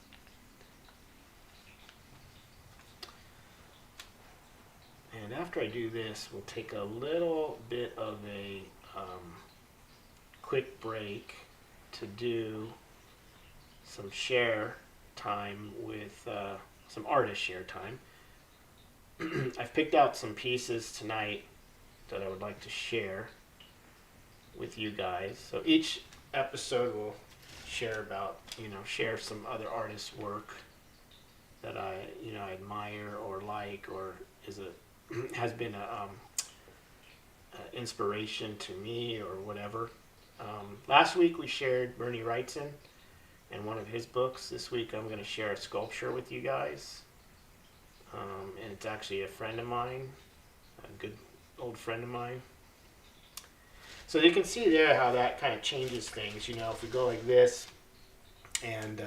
And after I do this, we'll take a little bit of a quick break to do some share time with some artist share time. I've picked out some pieces tonight that I would like to share with you guys. So each episode will share some other artist's work that I admire or like, or has been a inspiration to me or whatever. Last week we shared Bernie Wrightson and one of his books. This week I'm going to share a sculpture with you guys. And it's actually a friend of mine, a good old friend of mine. So you can see there how that kind of changes things. You know, if we go like this and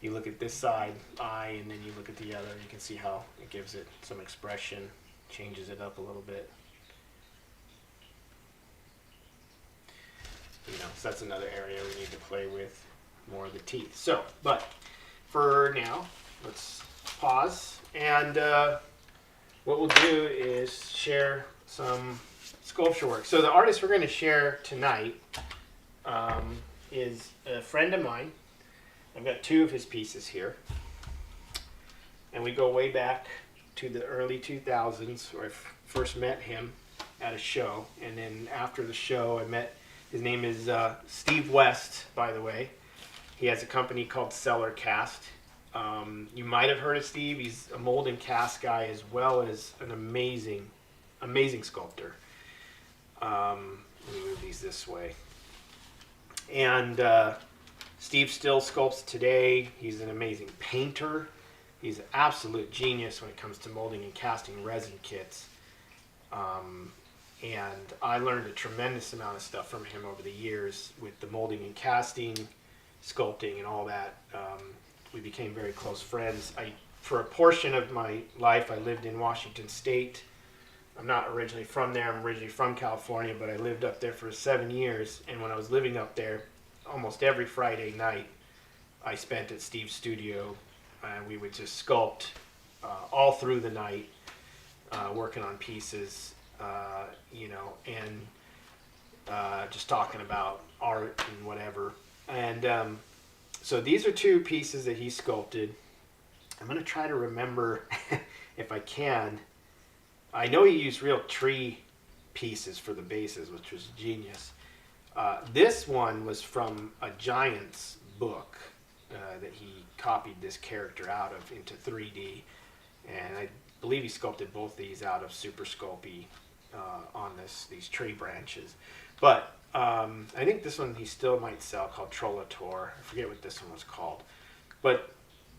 you look at this side eye and then you look at the other, you can see how it gives it some expression, changes it up a little bit. You know, so that's another area we need to play with more of the teeth. So, but for now, let's pause, and what we'll do is share some sculpture work. So the artist we're going to share tonight is a friend of mine. I've got two of his pieces here, and we go way back to the early 2000s where I first met him at a show, and then after the show I met, his name is Steve West, by the way. He has a company called Cellar Cast. You might have heard of Steve. He's a mold and cast guy as well as an amazing sculptor. Let me move these this way. And Steve still sculpts today. He's an amazing painter. He's an absolute genius when it comes to molding and casting resin kits. And I learned a tremendous amount of stuff from him over the years with the molding and casting, sculpting, and all that. We became very close friends. For a portion of my life, I lived in Washington State. I'm not originally from there. I'm originally from California, but I lived up there for 7 years. And when I was living up there, almost every Friday night, I spent at Steve's studio, and we would just sculpt all through the night. working on pieces, you know, and just talking about art and whatever. And so these are 2 pieces that he sculpted. I'm going to try to remember if I can. I know he used real tree pieces for the bases, which was genius. This one was from a Giants book that he copied this character out of into 3D. And I believe he sculpted both these out of Super Sculpey on these tree branches. But I think this one he still might sell, called Trollator. I forget what this one was called. But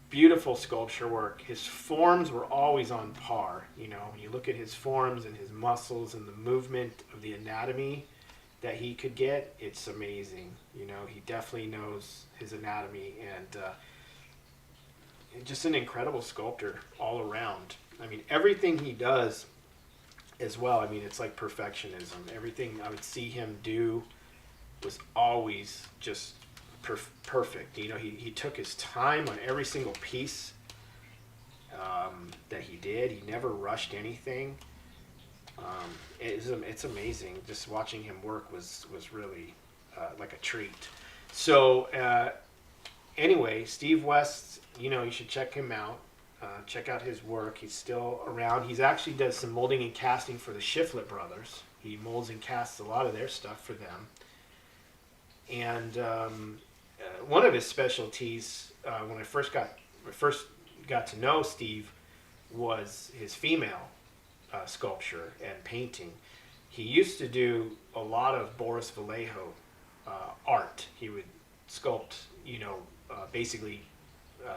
beautiful sculpture work. His forms were always on par. You know, when you look at his forms and his muscles and the movement of the anatomy that he could get, it's amazing. You know, he definitely knows his anatomy, and just an incredible sculptor all around. I mean, everything he does as well, I mean, it's like perfectionism. Everything I would see him do was always just perfect. You know, he took his time on every single piece that he did. He never rushed anything. It's amazing. Just watching him work was really like a treat. So anyway, Steve West, you know, you should check him out. Check out his work. He's still around. He's actually does some molding and casting for the Shiflett brothers. He molds and casts a lot of their stuff for them. And one of his specialties, when I first got to know Steve, was his female sculpture and painting. He used to do a lot of Boris Vallejo art. He would sculpt, you know, basically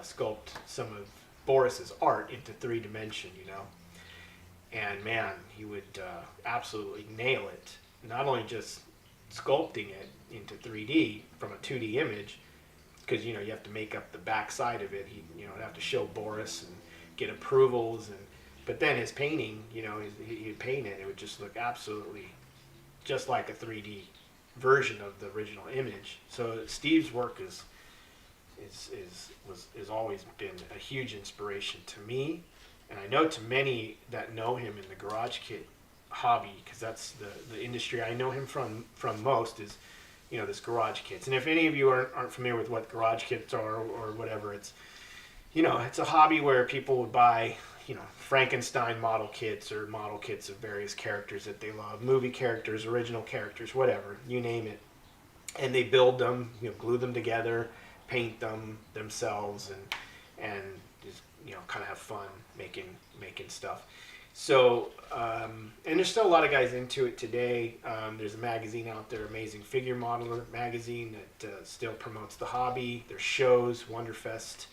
sculpt some of Boris's art into 3D, you know. And man, he would absolutely nail it. Not only just sculpting it into 3D from a 2D image, because you know you have to make up the back side of it. He, you know, have to show Boris and get approvals, but then his painting, you know, he'd paint it. It would just look absolutely just like a 3D version of the original image. So Steve's work has always been a huge inspiration to me, and I know to many that know him in the garage kit hobby, because that's the industry I know him from most, is, you know, this garage kits. And if any of you aren't familiar with what garage kits are or whatever, it's, you know, it's a hobby where people would buy, you know, Frankenstein model kits or model kits of various characters that they love, movie characters, original characters, whatever, you name it, and they build them, you know, glue them together, paint them themselves, and just, you know, kind of have fun making stuff. So and there's still a lot of guys into it today. There's a magazine out there, Amazing Figure Modeler magazine, that still promotes the hobby. There's shows, Wonderfest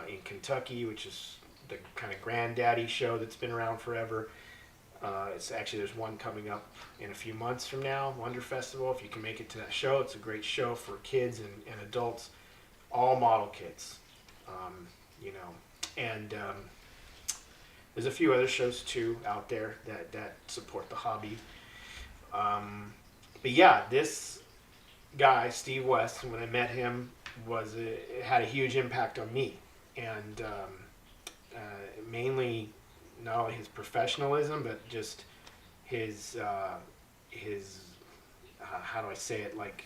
in Kentucky, which is the kind of granddaddy show that's been around forever. It's actually, there's one coming up in a few months from now, Wonder Festival. If you can make it to that show, it's a great show for kids and adults. All model kits, you know, and there's a few other shows too out there that support the hobby. But yeah, this guy, Steve West, when I met him, it had a huge impact on me, and mainly not only his professionalism, but just his how do I say it, like,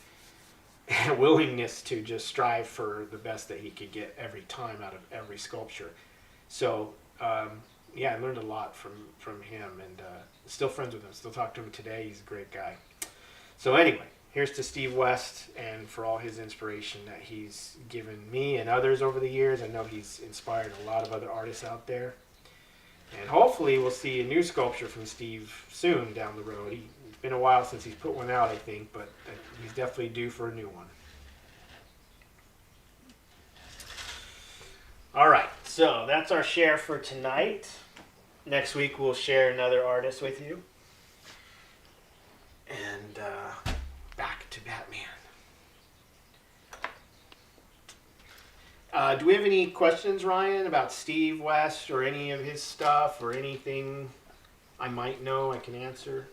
willingness to just strive for the best that he could get every time out of every sculpture. So yeah, I learned a lot from him, and still friends with him, still talk to him today. He's a great guy. So anyway, here's to Steve West, and for all his inspiration that he's given me and others over the years. I know he's inspired a lot of other artists out there, and hopefully we'll see a new sculpture from Steve soon down the road. It's been a while since he's put one out, I think, but he's definitely due for a new one. All right, so that's our share for tonight. Next week we'll share another artist with you. And back to Batman. Do we have any questions, Ryan, about Steve West or any of his stuff or anything I might know I can answer?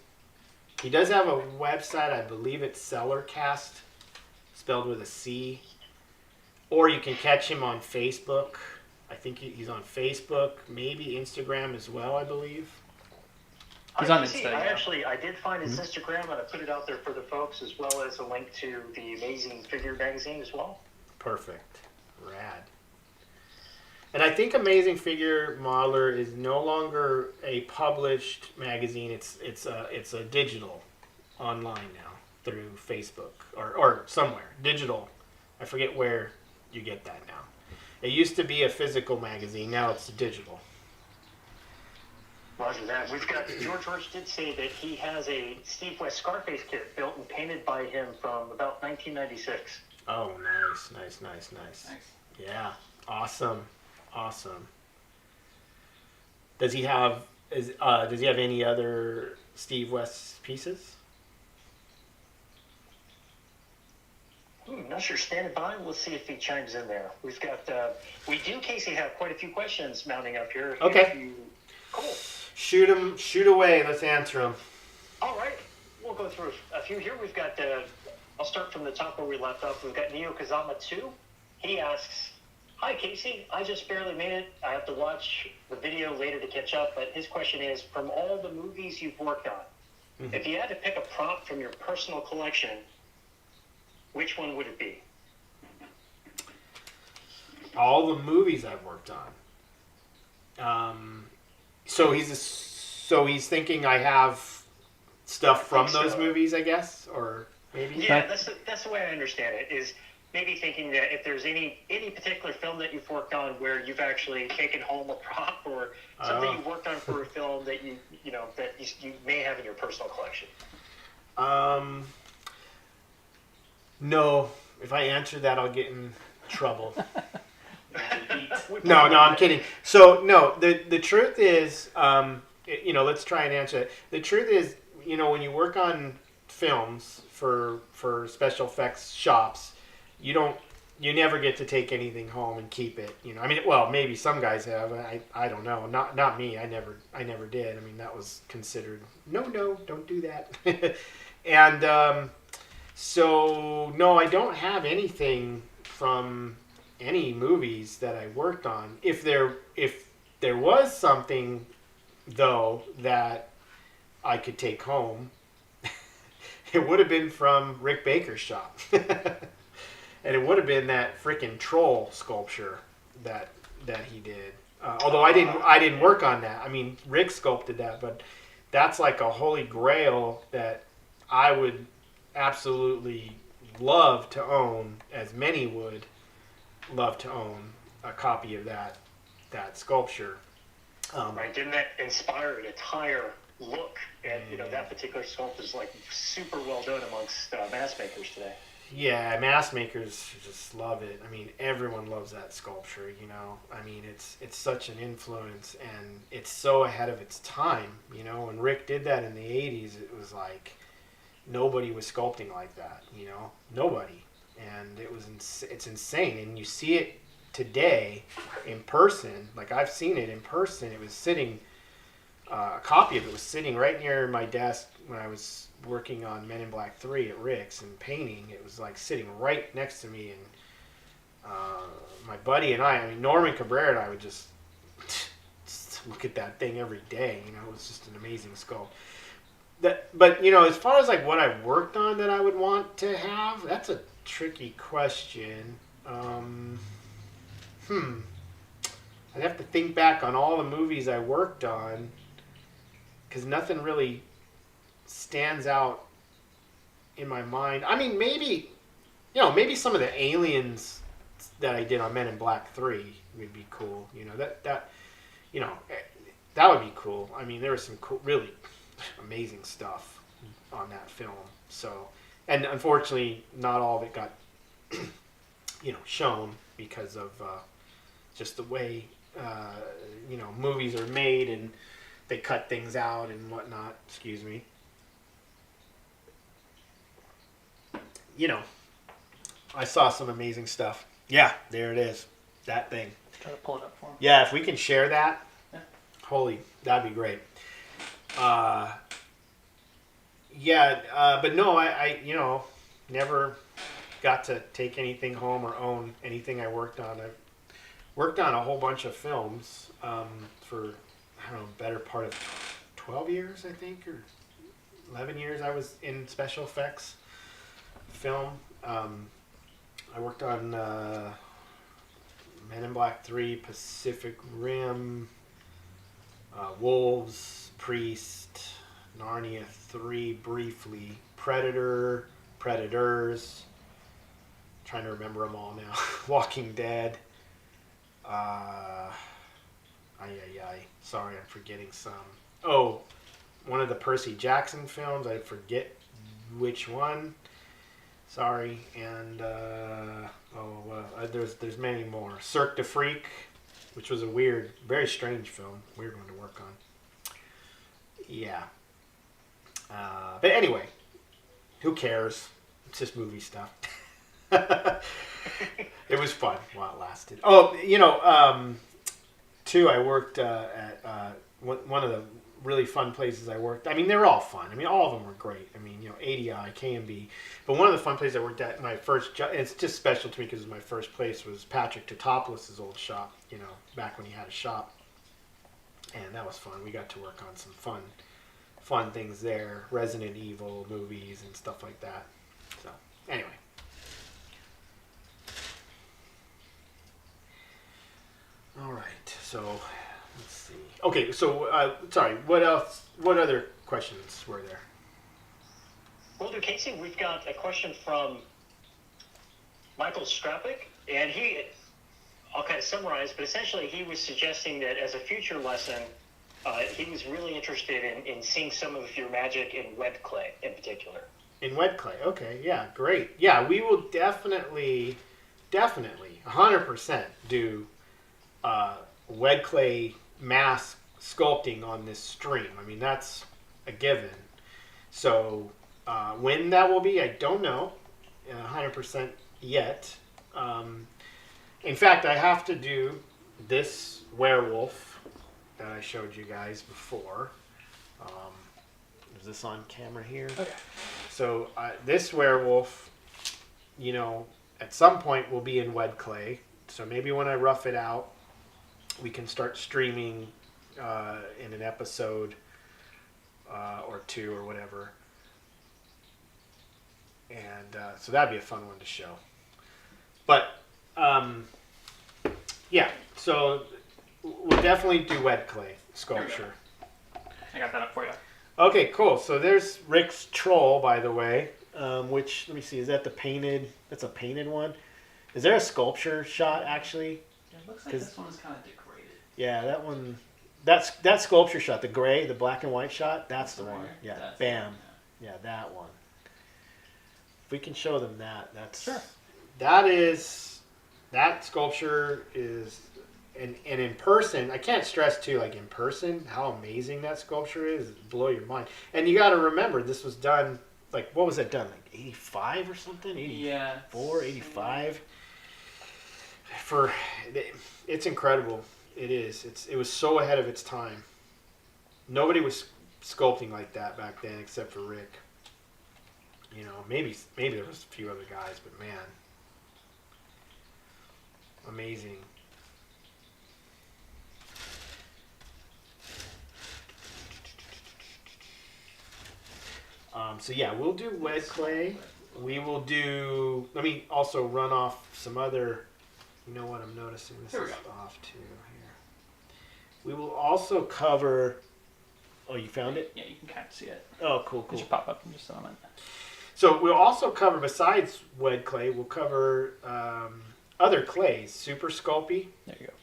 He does have a website. I believe it's Cellarcast, spelled with a C. Or you can catch him on Facebook. I think he's on Facebook, maybe Instagram as well, I believe. He's on Insta. I did find his Instagram, and I put it out there for the folks, as well as a link to the Amazing Figure magazine as well. Perfect. Rad. And I think Amazing Figure Modeler is no longer a published magazine. It's a digital online now through Facebook or somewhere. Digital. I forget where you get that now. It used to be a physical magazine. Now it's digital. Roger that. We've got George did say that he has a Steve West Scarface kit built and painted by him from about 1996. Oh, nice. Yeah, awesome. Does he have any other Steve West pieces? Not sure. Standing by. We'll see if he chimes in there. We've got. We do, Casey, have quite a few questions mounting up here. Okay. Cool. Shoot away. Let's answer them. All right. We'll go through a few here. We've got. I'll start from the top where we left off. We've got Neo Kazama 2. He asks, "Hi Casey, I just barely made it. I have to watch the video later to catch up. But his question is, from all the movies you've worked on, if you had to pick a prop from your personal collection, which one would it be?" All the movies I've worked on. So he's thinking I have stuff from those movies, I guess, or maybe. Yeah, that's the way I understand it. Is maybe thinking that if there's any particular film that you've worked on where you've actually taken home a prop or something you worked on for a film that you may have in your personal collection. No, if I answer that, I'll get in trouble. No, I'm kidding. So, no, the truth is, let's try and answer it. The truth is, when you work on films for special effects shops, you never get to take anything home and keep it. Maybe some guys have. I don't know. Not me. I never did. I mean, that was considered no, don't do that. And so no, I don't have anything from any movies that I worked on. If there was something though that I could take home, it would have been from Rick Baker's shop. And it would have been that freaking troll sculpture that he did. Although I didn't work on that. I mean, Rick sculpted that, but that's like a holy grail that I would absolutely love to own, as many would love to own a copy of that sculpture. Right? Didn't that inspire an entire look? And that particular sculpt is like super well done amongst mask makers today. Yeah, mask makers just love it. I mean, everyone loves that sculpture, I mean, it's such an influence, and it's so ahead of its time, When Rick did that in the 80s, it was like nobody was sculpting like that, Nobody. And it's insane. And you see it today in person. Like, I've seen it in person. It was sitting, a copy of it was sitting right near my desk when I was working on Men in Black 3 at Rick's and painting. It was like sitting right next to me, and my buddy and I mean, Norman Cabrera and I would just look at that thing every day. It was just an amazing sculpt. But as far as like what I worked on that I would want to have, that's a tricky question. I'd have to think back on all the movies I worked on, because nothing really stands out in my mind. I mean, maybe some of the aliens that I did on Men in Black 3 would be cool. That would be cool. I mean, there was some cool, really amazing stuff on that film. So, and unfortunately, not all of it got shown because of just the way movies are made, and they cut things out and whatnot. Excuse me. I saw some amazing stuff. Yeah, there it is. That thing. Try to pull it up for him. Yeah, if we can share that, yeah. That'd be great. But no, I never got to take anything home or own anything I worked on. I worked on a whole bunch of films for, better part of 12 years, I think, or 11 years I was in special effects film. I worked on Men in Black 3, Pacific Rim, Wolves, Priest, Narnia 3 briefly, Predator, Predators, trying to remember them all now, Walking Dead, sorry, I'm forgetting some. Oh, one of the Percy Jackson films, I forget which one. Sorry, and there's many more. Cirque du Freak, which was a weird, very strange film. Weird one to work on. Yeah. But anyway, who cares? It's just movie stuff. It was fun while it lasted. Oh, too, I worked at one of the really fun places I worked. I mean, they were all fun. I mean, all of them were great. I mean, ADI, KMB. But one of the fun places I worked at, my first job, it's just special to me because it was my first place, was Pt.2's old shop, back when he had a shop. And that was fun. We got to work on some fun things there. Resident Evil movies and stuff like that. So, anyway. All right, so let's see. Okay, so sorry. What else? What other questions were there? Well, Casey, we've got a question from Michael Strapik, and I'll kind of summarize, but essentially he was suggesting that as a future lesson, he was really interested in seeing some of your magic in wet clay in particular. In wet clay, okay, yeah, great. Yeah, we will definitely, 100% do wet clay mask sculpting on this stream. I mean, that's a given. So when that will be, I don't know 100% yet. In fact, I have to do this werewolf that I showed you guys before. Is this on camera here? Okay. So this werewolf, at some point will be in wet clay. So maybe when I rough it out, we can start streaming in an episode or two or whatever. And so that'd be a fun one to show. But, yeah, so we'll definitely do wet clay sculpture. I got that up for you. Okay, cool. So there's Rick's troll, by the way, which, let me see, is that that's a painted one? Is there a sculpture shot, actually? Yeah, it looks like this one is kind of degraded. Yeah, that one, that sculpture shot, the black and white shot, that's the one. Yeah, that's bam. Yeah, that one. If we can show them that's... Sure. That sculpture is, and in person, I can't stress too, like in person, how amazing that sculpture is. It'll blow your mind. And you got to remember, this was done, like, what was that done? Like 85 or something? 84, 85? It's incredible. It is. It was so ahead of its time. Nobody was sculpting like that back then except for Rick. Maybe there was a few other guys, but man, amazing. So yeah, we'll do wet clay. We will do. Let me also run off some other. You know what I'm noticing? This is off too here. We will also cover. Oh, you found it? Yeah, you can kind of see it. Oh, cool. It should pop up in just a moment. So we'll also cover, besides wet clay, we'll cover other clays. Super Sculpey. There you go.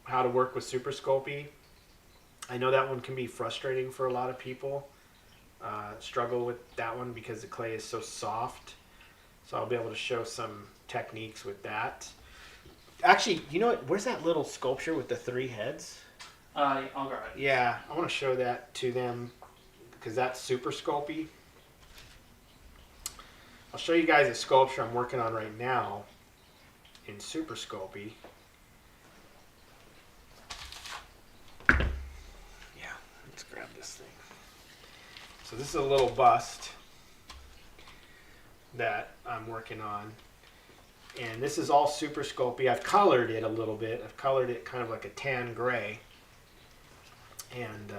How to work with Super Sculpey. I know that one can be frustrating for a lot of people. Struggle with that one because the clay is so soft. So I'll be able to show some techniques with that. Actually, you know what? Where's that little sculpture with the 3 heads? I'll grab it. Yeah, I want to show that to them because that's Super Sculpey. I'll show you guys a sculpture I'm working on right now in Super Sculpey. Yeah, let's grab this thing. So this is a little bust that I'm working on. And this is all Super Sculpey. I've colored it a little bit. I've colored it kind of like a tan gray. and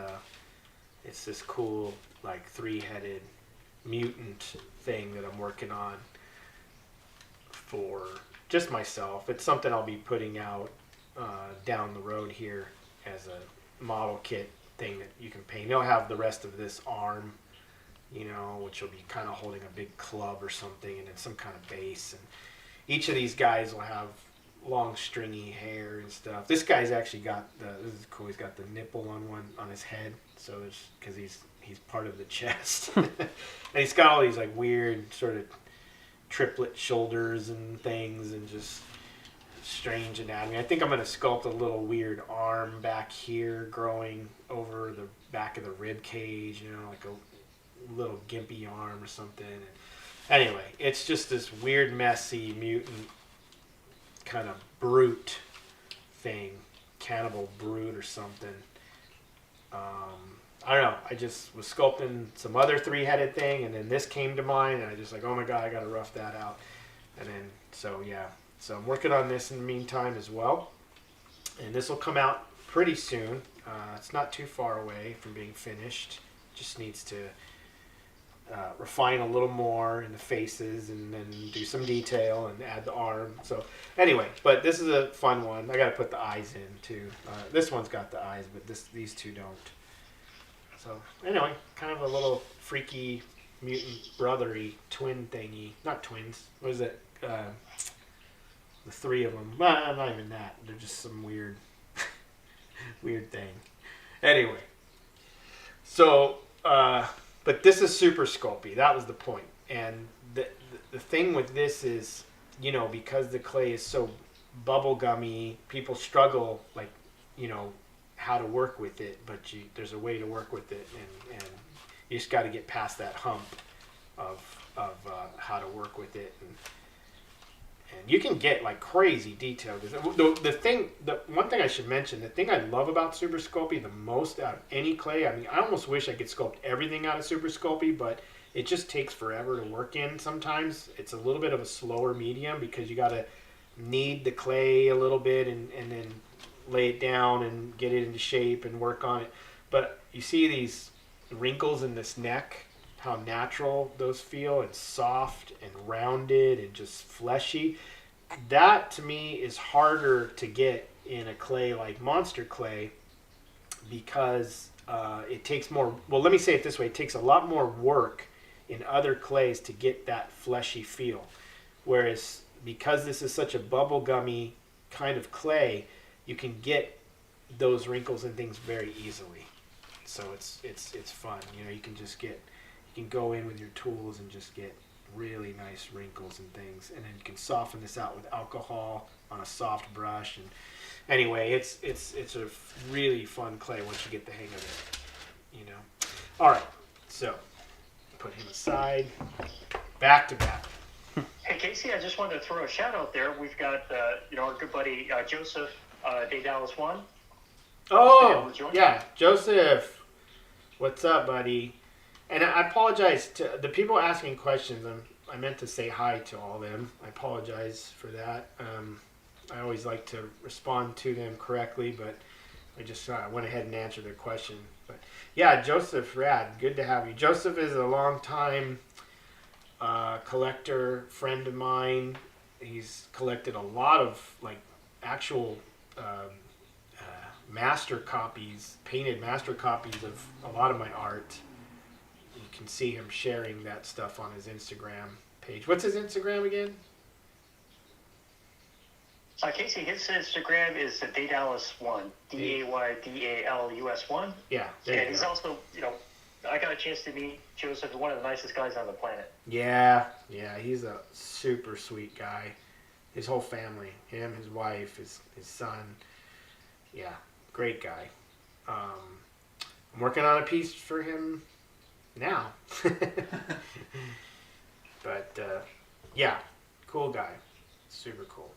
it's this cool like 3-headed mutant thing that I'm working on for just myself. It's something I'll be putting out down the road here as a model kit thing that you can paint. It'll have the rest of this arm, you know, which will be kind of holding a big club or something, and then some kind of base. And each of these guys will have long stringy hair and stuff. This guy's actually got this is cool. He's got the nipple on his head, so it's because he's part of the chest, and he's got all these like weird sort of triplet shoulders and things, and just strange anatomy. I think I'm going to sculpt a little weird arm back here growing over the back of the rib cage, you know, like a little gimpy arm or something. And anyway, it's just this weird, messy, mutant kind of brute thing, cannibal brute or something. I don't know. I just was sculpting some other 3-headed thing, and then this came to mind, and I just like, oh my god, I got to rough that out. And then, so yeah. So I'm working on this in the meantime as well. And this will come out pretty soon. It's not too far away from being finished. Just needs to refine a little more in the faces, and then do some detail and add the arm. So anyway, but this is a fun one. I got to put the eyes in too. This one's got the eyes, but these two don't. So anyway, kind of a little freaky mutant brothery twin thingy. Not twins. What is it? The 3 of them. Well, not even that. They're just some weird, weird thing. Anyway, so but this is super sculpty. That was the point. And the thing with this is, you know, because the clay is so bubblegummy, people struggle, like, you know, how to work with it, but there's a way to work with it, and you just got to get past that hump of how to work with it, and you can get like crazy detail. The one thing I should mention, the thing I love about Super Sculpey the most out of any clay, I mean, I almost wish I could sculpt everything out of Super Sculpey, but it just takes forever to work in sometimes. It's a little bit of a slower medium because you got to knead the clay a little bit and then lay it down and get it into shape and work on it. But you see these wrinkles in this neck, how natural those feel, and soft and rounded and just fleshy. That to me is harder to get in a clay like Monster Clay because it takes more, well, let me say it this way, it takes a lot more work in other clays to get that fleshy feel. Whereas because this is such a bubblegummy kind of clay, you can get those wrinkles and things very easily. So it's fun. You know, you can go in with your tools and just get really nice wrinkles and things, and then you can soften this out with alcohol on a soft brush. And anyway, it's a really fun clay once you get the hang of it. You know. All right, so put him aside. Back to back. Hey Casey, I just wanted to throw a shout out there. We've got our good buddy Joseph de Dallas One. Oh yeah, Joseph. What's up, buddy? And I apologize to the people asking questions. I meant to say hi to all of them. I apologize for that. I always like to respond to them correctly, but I went ahead and answered their question. But yeah, Joseph, rad. Good to have you. Joseph is a long-time collector friend of mine. He's collected a lot of like actual master copies, painted master copies of a lot of my art. You can see him sharing that stuff on his Instagram page. What's his Instagram again? Casey, his Instagram is Daydalus1, Daydalus1. Yeah, and he's also, I got a chance to meet Joseph, one of the nicest guys on the planet. Yeah, he's a super sweet guy. His whole family, him, his wife, his son. Yeah, great guy. I'm working on a piece for him now. But yeah, cool guy. Super cool.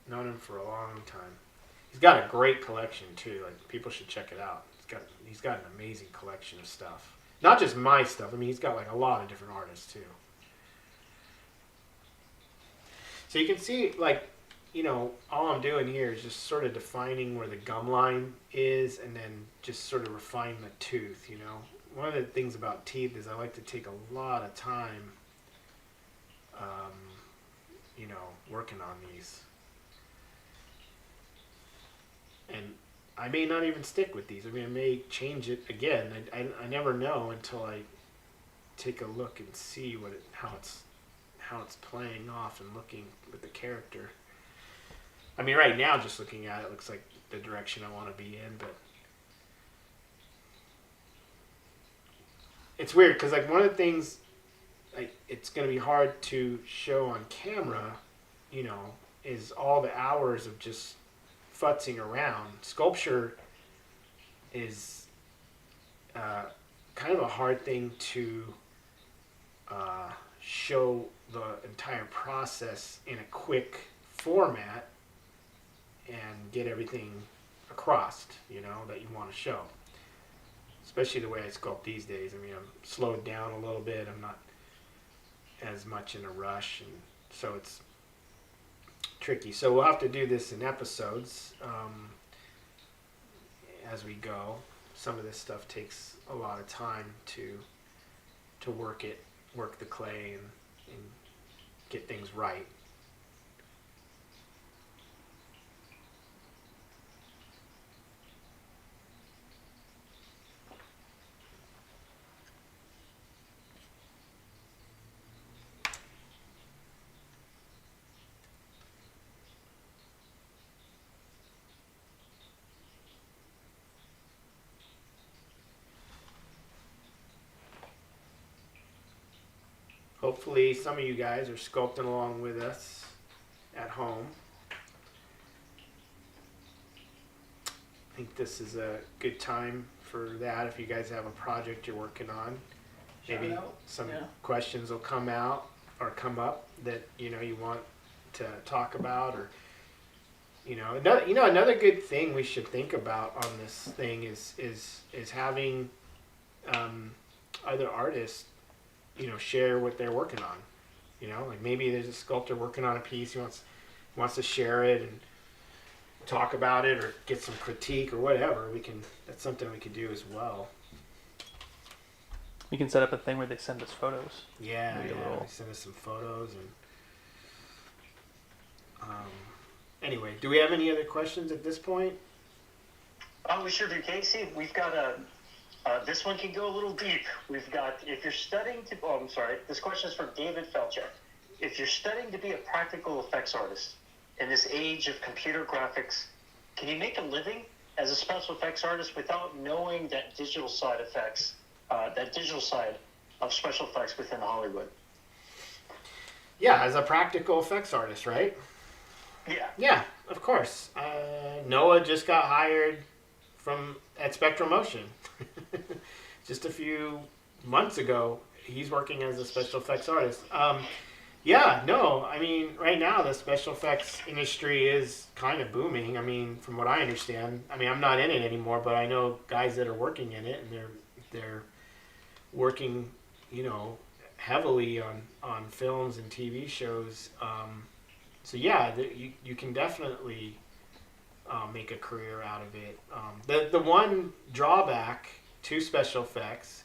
Known him for a long time. He's got a great collection too. Like, people should check it out. He's got an amazing collection of stuff. Not just my stuff. I mean, he's got like a lot of different artists too. So you can see, like, you know, all I'm doing here is just sort of defining where the gum line is and then just sort of refine the tooth, you know. One of the things about teeth is I like to take a lot of time, you know, working on these. And I may not even stick with these. I mean, I may change it again. I never know until I take a look and see how it's playing off and looking with the character. I mean, right now, just looking at it, looks like the direction I want to be in, but it's weird because, like, one of the things, like, it's going to be hard to show on camera, you know, is all the hours of just futzing around. Sculpture is kind of a hard thing to show the entire process in a quick format and get everything across, you know, that you want to show. Especially the way I sculpt these days. I mean, I'm slowed down a little bit. I'm not as much in a rush, and so it's tricky. So we'll have to do this in episodes as we go. Some of this stuff takes a lot of time to work the clay and get things right. Hopefully some of you guys are sculpting along with us at home. I think this is a good time for that if you guys have a project you're working on. Maybe some questions will come up that, you know, you want to talk about, or another good thing we should think about on this thing is having other artists, you know, share what they're working on. You know, like maybe there's a sculptor working on a piece, he wants to share it and talk about it or get some critique or whatever. That's something we could do as well. We can set up a thing where they send us photos. Yeah, they send us some photos. And anyway, do we have any other questions at this point? Oh, we sure do, Casey. We've got this one can go a little deep. We've got, if you're studying to, oh, I'm sorry, this question is from David Felchek. If you're studying to be a practical effects artist in this age of computer graphics, can you make a living as a special effects artist without knowing that digital side of special effects within Hollywood? Yeah, as a practical effects artist, right? Yeah. Yeah, of course. Noah just got hired at Spectral Motion. Just a few months ago, he's working as a special effects artist. I mean, right now the special effects industry is kind of booming. I mean, from what I understand, I mean, I'm not in it anymore, but I know guys that are working in it, and they're working, you know, heavily on films and TV shows. So yeah, you can definitely make a career out of it. The one drawback to special effects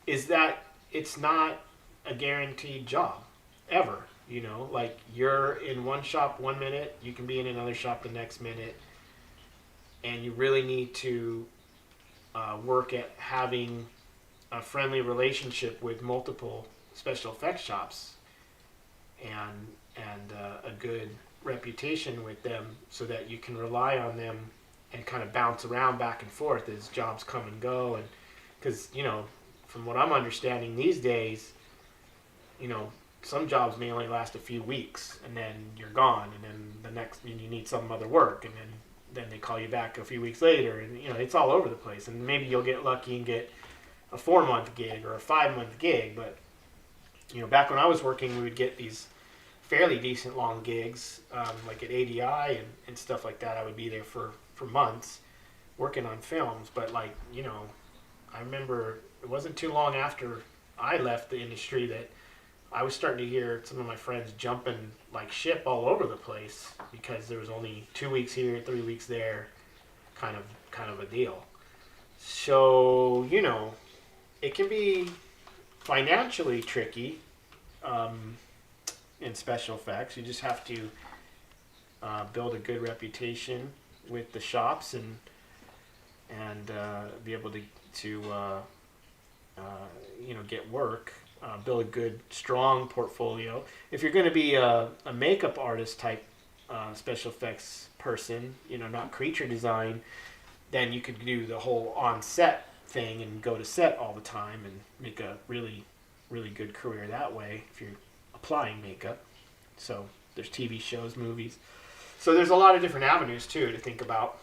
is that it's not a guaranteed job ever. You know, like you're in one shop 1 minute, you can be in another shop the next minute, and you really need to work at having a friendly relationship with multiple special effects shops and a good reputation with them, so that you can rely on them and kind of bounce around back and forth as jobs come and go. And because, you know, from what I'm understanding these days, you know, some jobs may only last a few weeks and then you're gone, and then the next you need some other work, and then they call you back a few weeks later, and you know, it's all over the place. And maybe you'll get lucky and get a 4-month gig or a 5-month gig, but you know, back when I was working, we would get these fairly decent long gigs, like at ADI and stuff like that. I would be there for months working on films. But like, you know, I remember it wasn't too long after I left the industry that I was starting to hear some of my friends jumping like ship all over the place because there was only 2 weeks here, 3 weeks there, kind of a deal. So, you know, it can be financially tricky in special effects. You just have to build a good reputation with the shops and be able to you know, get work, build a good, strong portfolio. If you're going to be a makeup artist type special effects person, you know, not creature design, then you could do the whole on-set thing and go to set all the time and make a really, really good career that way if you're applying makeup. So there's TV shows, movies. So there's a lot of different avenues, too, to think about.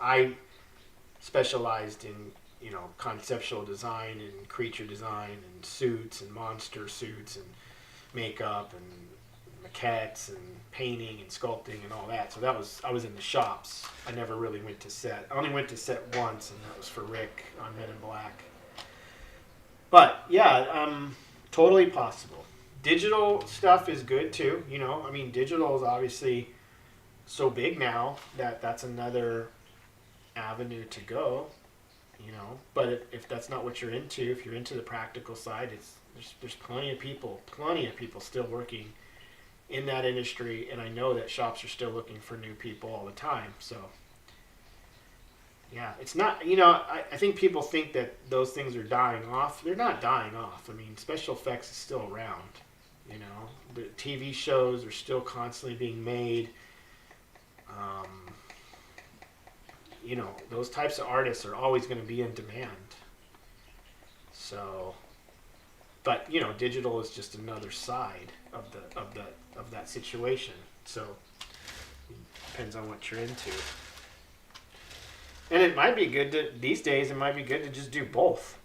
I specialized in, you know, conceptual design and creature design and suits and monster suits and makeup and maquettes and painting and sculpting and all that. So I was in the shops. I never really went to set. I only went to set once, and that was for Rick on Men in Black. But yeah, totally possible. Digital stuff is good too. You know, I mean, digital is obviously so big now that that's another avenue to go. You know, but if that's not what you're into, if you're into the practical side, there's plenty of people still working in that industry, and I know that shops are still looking for new people all the time. So yeah, it's not, you know, I think people think that those things are dying off. They're not dying off. I mean, special effects is still around. You know, the TV shows are still constantly being made. You know, those types of artists are always going to be in demand. So, but you know, digital is just another side of that situation. So, depends on what you're into. And it might be good to, these days, it might be good to just do both.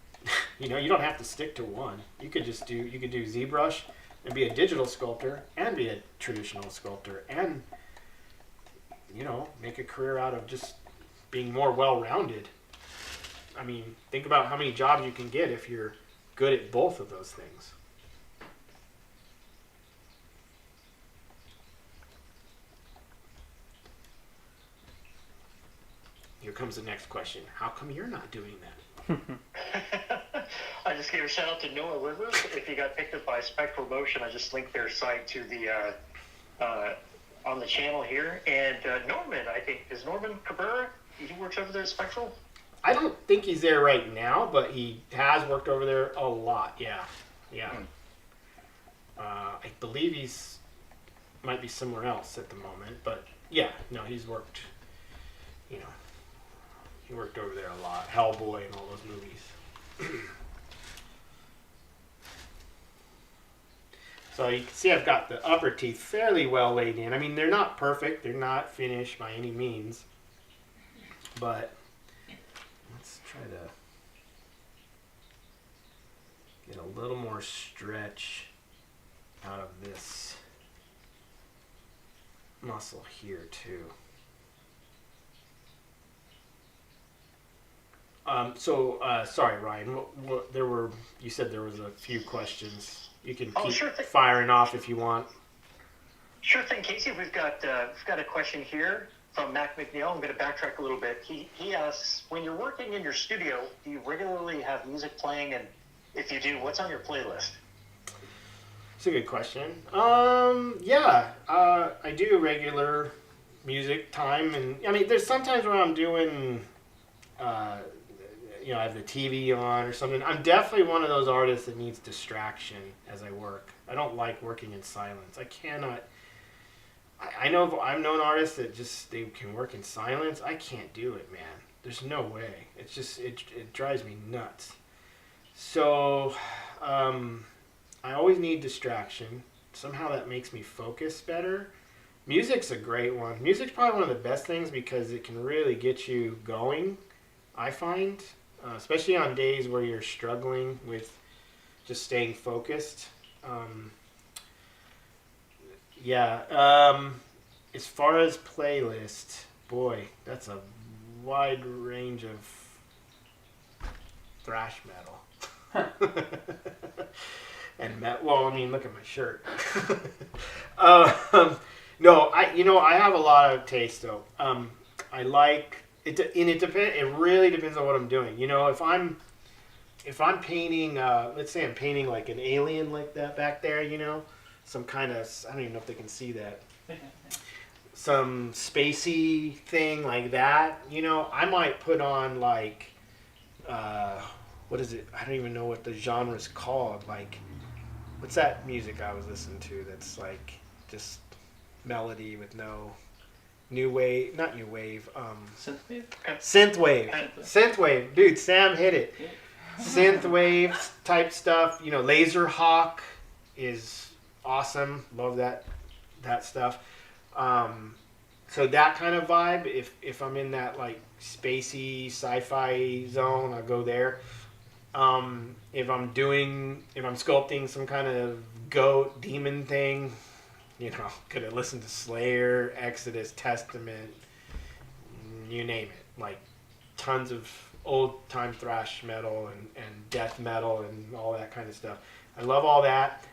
You know, you don't have to stick to one. You could do ZBrush and be a digital sculptor and be a traditional sculptor and, you know, make a career out of just being more well-rounded. I mean, think about how many jobs you can get if you're good at both of those things. Here comes the next question. How come you're not doing that? I just gave a shout out to Noah Rivers. If you got picked up by Spectral Motion, I just linked their site to the on the channel here. And Norman, I think, is Norman Cabrera? He works over there at Spectral? I don't think he's there right now, but he has worked over there a lot. Yeah. I believe might be somewhere else at the moment, but yeah, no, he's worked, you know, he worked over there a lot. Hellboy and all those movies. So you can see I've got the upper teeth fairly well laid in. I mean, they're not perfect. They're not finished by any means. But let's try to get a little more stretch out of this muscle here too. Sorry, Ryan. You said there was a few questions. You can keep firing off if you want. Sure thing, Casey. We've got a question here from Mac McNeil. I'm going to backtrack a little bit. He asks, when you're working in your studio, do you regularly have music playing? And if you do, what's on your playlist? It's a good question. Yeah, I do regular music time, and I mean, there's sometimes where I'm doing, you know, I have the TV on or something. I'm definitely one of those artists that needs distraction as I work. I don't like working in silence. I cannot. I know I've known artists that just they can work in silence. I can't do it, man. There's no way. It's just it drives me nuts. So I always need distraction. Somehow that makes me focus better. Music's a great one. Music's probably one of the best things because it can really get you going, I find, especially on days where you're struggling with just staying focused. As far as playlist, boy, that's a wide range of thrash metal. And well, I mean, look at my shirt. No, I have a lot of taste though. I like it, and it depends. It really depends on what I'm doing. If I'm painting, let's say I'm painting like an alien like that back there, some kind of, I don't even know if they can see that. Some spacey thing like that, I might put on like, what is it? I don't even know what the genre is called. Like, what's that music I was listening to that's like just melody with no new wave, not new wave, synthwave. Dude, Sam hit it. Synthwave type stuff. Laser Hawk is awesome. Love that stuff. So that kind of vibe. If I'm in that like spacey sci-fi zone, I'll go there. If I'm sculpting some kind of goat demon thing, could I listen to Slayer, Exodus, Testament, you name it, like tons of old time thrash metal and death metal and all that kind of stuff. I love all that.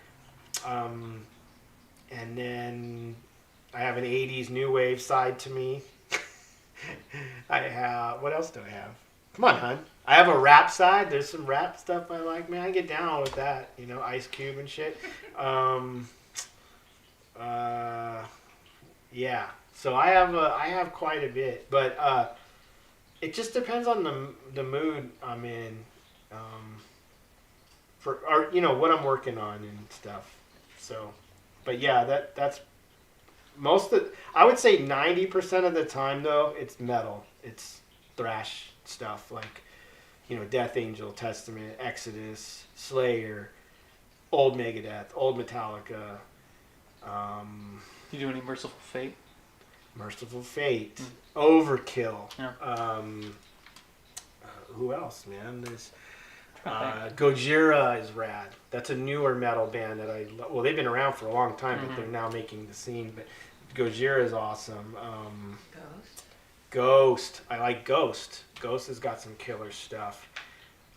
And then I have an 80s new wave side to me. What else do I have? Come on, hon. I have a rap side. There's some rap stuff I like. Man, I get down with that. Ice Cube and shit. Yeah. So I have quite a bit, but it just depends on the mood I'm in, what I'm working on and stuff. So, but yeah, that's I would say 90% of the time though, it's metal. It's thrash stuff like, Death Angel, Testament, Exodus, Slayer, old Megadeth, old Metallica. You do any Merciful Fate? Merciful Fate, Overkill. Yeah. Who else, man? There's Gojira is rad. That's a newer metal band that well, they've been around for a long time, but they're now making the scene. But Gojira is awesome. Ghost. I like Ghost. Ghost has got some killer stuff.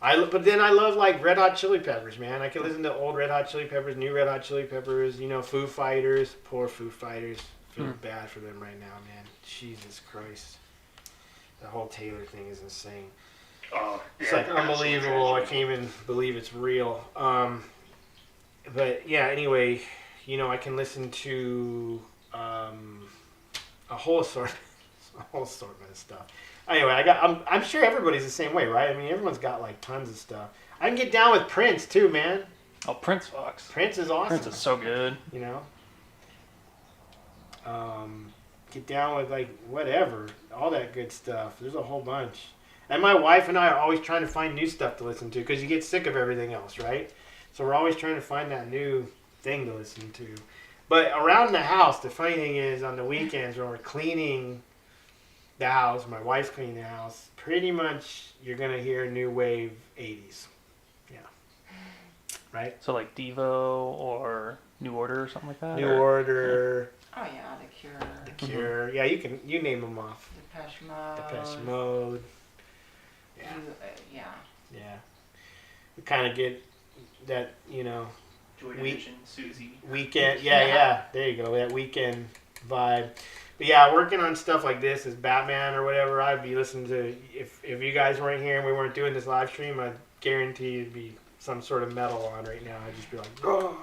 But then I love like Red Hot Chili Peppers, man. I can listen to old Red Hot Chili Peppers, new Red Hot Chili Peppers, Foo Fighters. Poor Foo Fighters. Feel bad for them right now, man. Jesus Christ. The whole Taylor thing is insane. It's like unbelievable. I can't even believe it's real. But yeah, anyway, I can listen to a whole assortment of stuff. Anyway, I'm sure everybody's the same way, right? I mean, everyone's got like tons of stuff. I can get down with Prince too, man. Oh, Prince Fox. Prince is awesome. Prince is so good. Get down with like whatever, all that good stuff. There's a whole bunch. And my wife and I are always trying to find new stuff to listen to because you get sick of everything else, right? So we're always trying to find that new thing to listen to. But around the house, the funny thing is on the weekends when we're cleaning the house, my wife's cleaning the house, pretty much you're going to hear new wave 80s. Yeah. Right? So like Devo or New Order or something like that? New Order. Oh yeah, The Cure. The Cure. Yeah, you name them off. Depeche Mode. Yeah. Yeah. We kind of get that, Joy Division, Susie. Weekend. Yeah. There you go. That weekend vibe. But yeah, working on stuff like this as Batman or whatever, I'd be listening to, if you guys weren't here and we weren't doing this live stream, I guarantee it'd be some sort of metal on right now. I'd just be like, oh.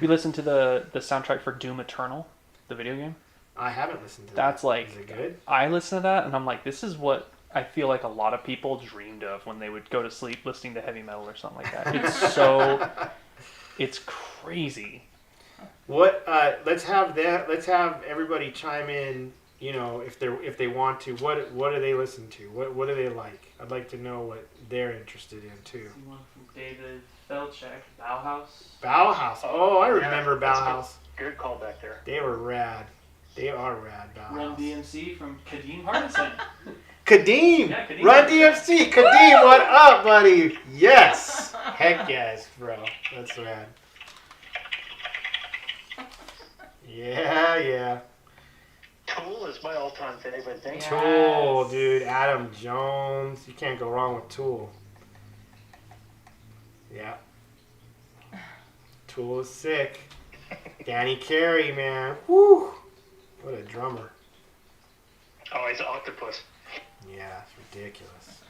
You listen to the soundtrack for Doom Eternal, the video game? I haven't listened to That's that. like, is it good? I listen to that and I'm like, this is what I feel like a lot of people dreamed of when they would go to sleep listening to heavy metal or something like that. It's it's crazy. What? Let's have everybody chime in. If they want to. What do they listen to? What do they like? I'd like to know what they're interested in too. One from David Felchek, Bauhaus. Bauhaus. Oh, I remember Bauhaus. Good call back there. They were rad. They are rad. Bauhaus. Run DMC from Kadeem Hardison. Kadeem! Yeah, Kadeem. Run DMC! Kadeem, what up, buddy? Yes! Heck yes, bro. That's rad. Yeah. Tool is my all-time favorite thing. Tool, dude. Adam Jones. You can't go wrong with Tool. Yeah. Tool is sick. Danny Carey, man. Woo! What a drummer. Oh, he's an octopus. Yeah, it's ridiculous.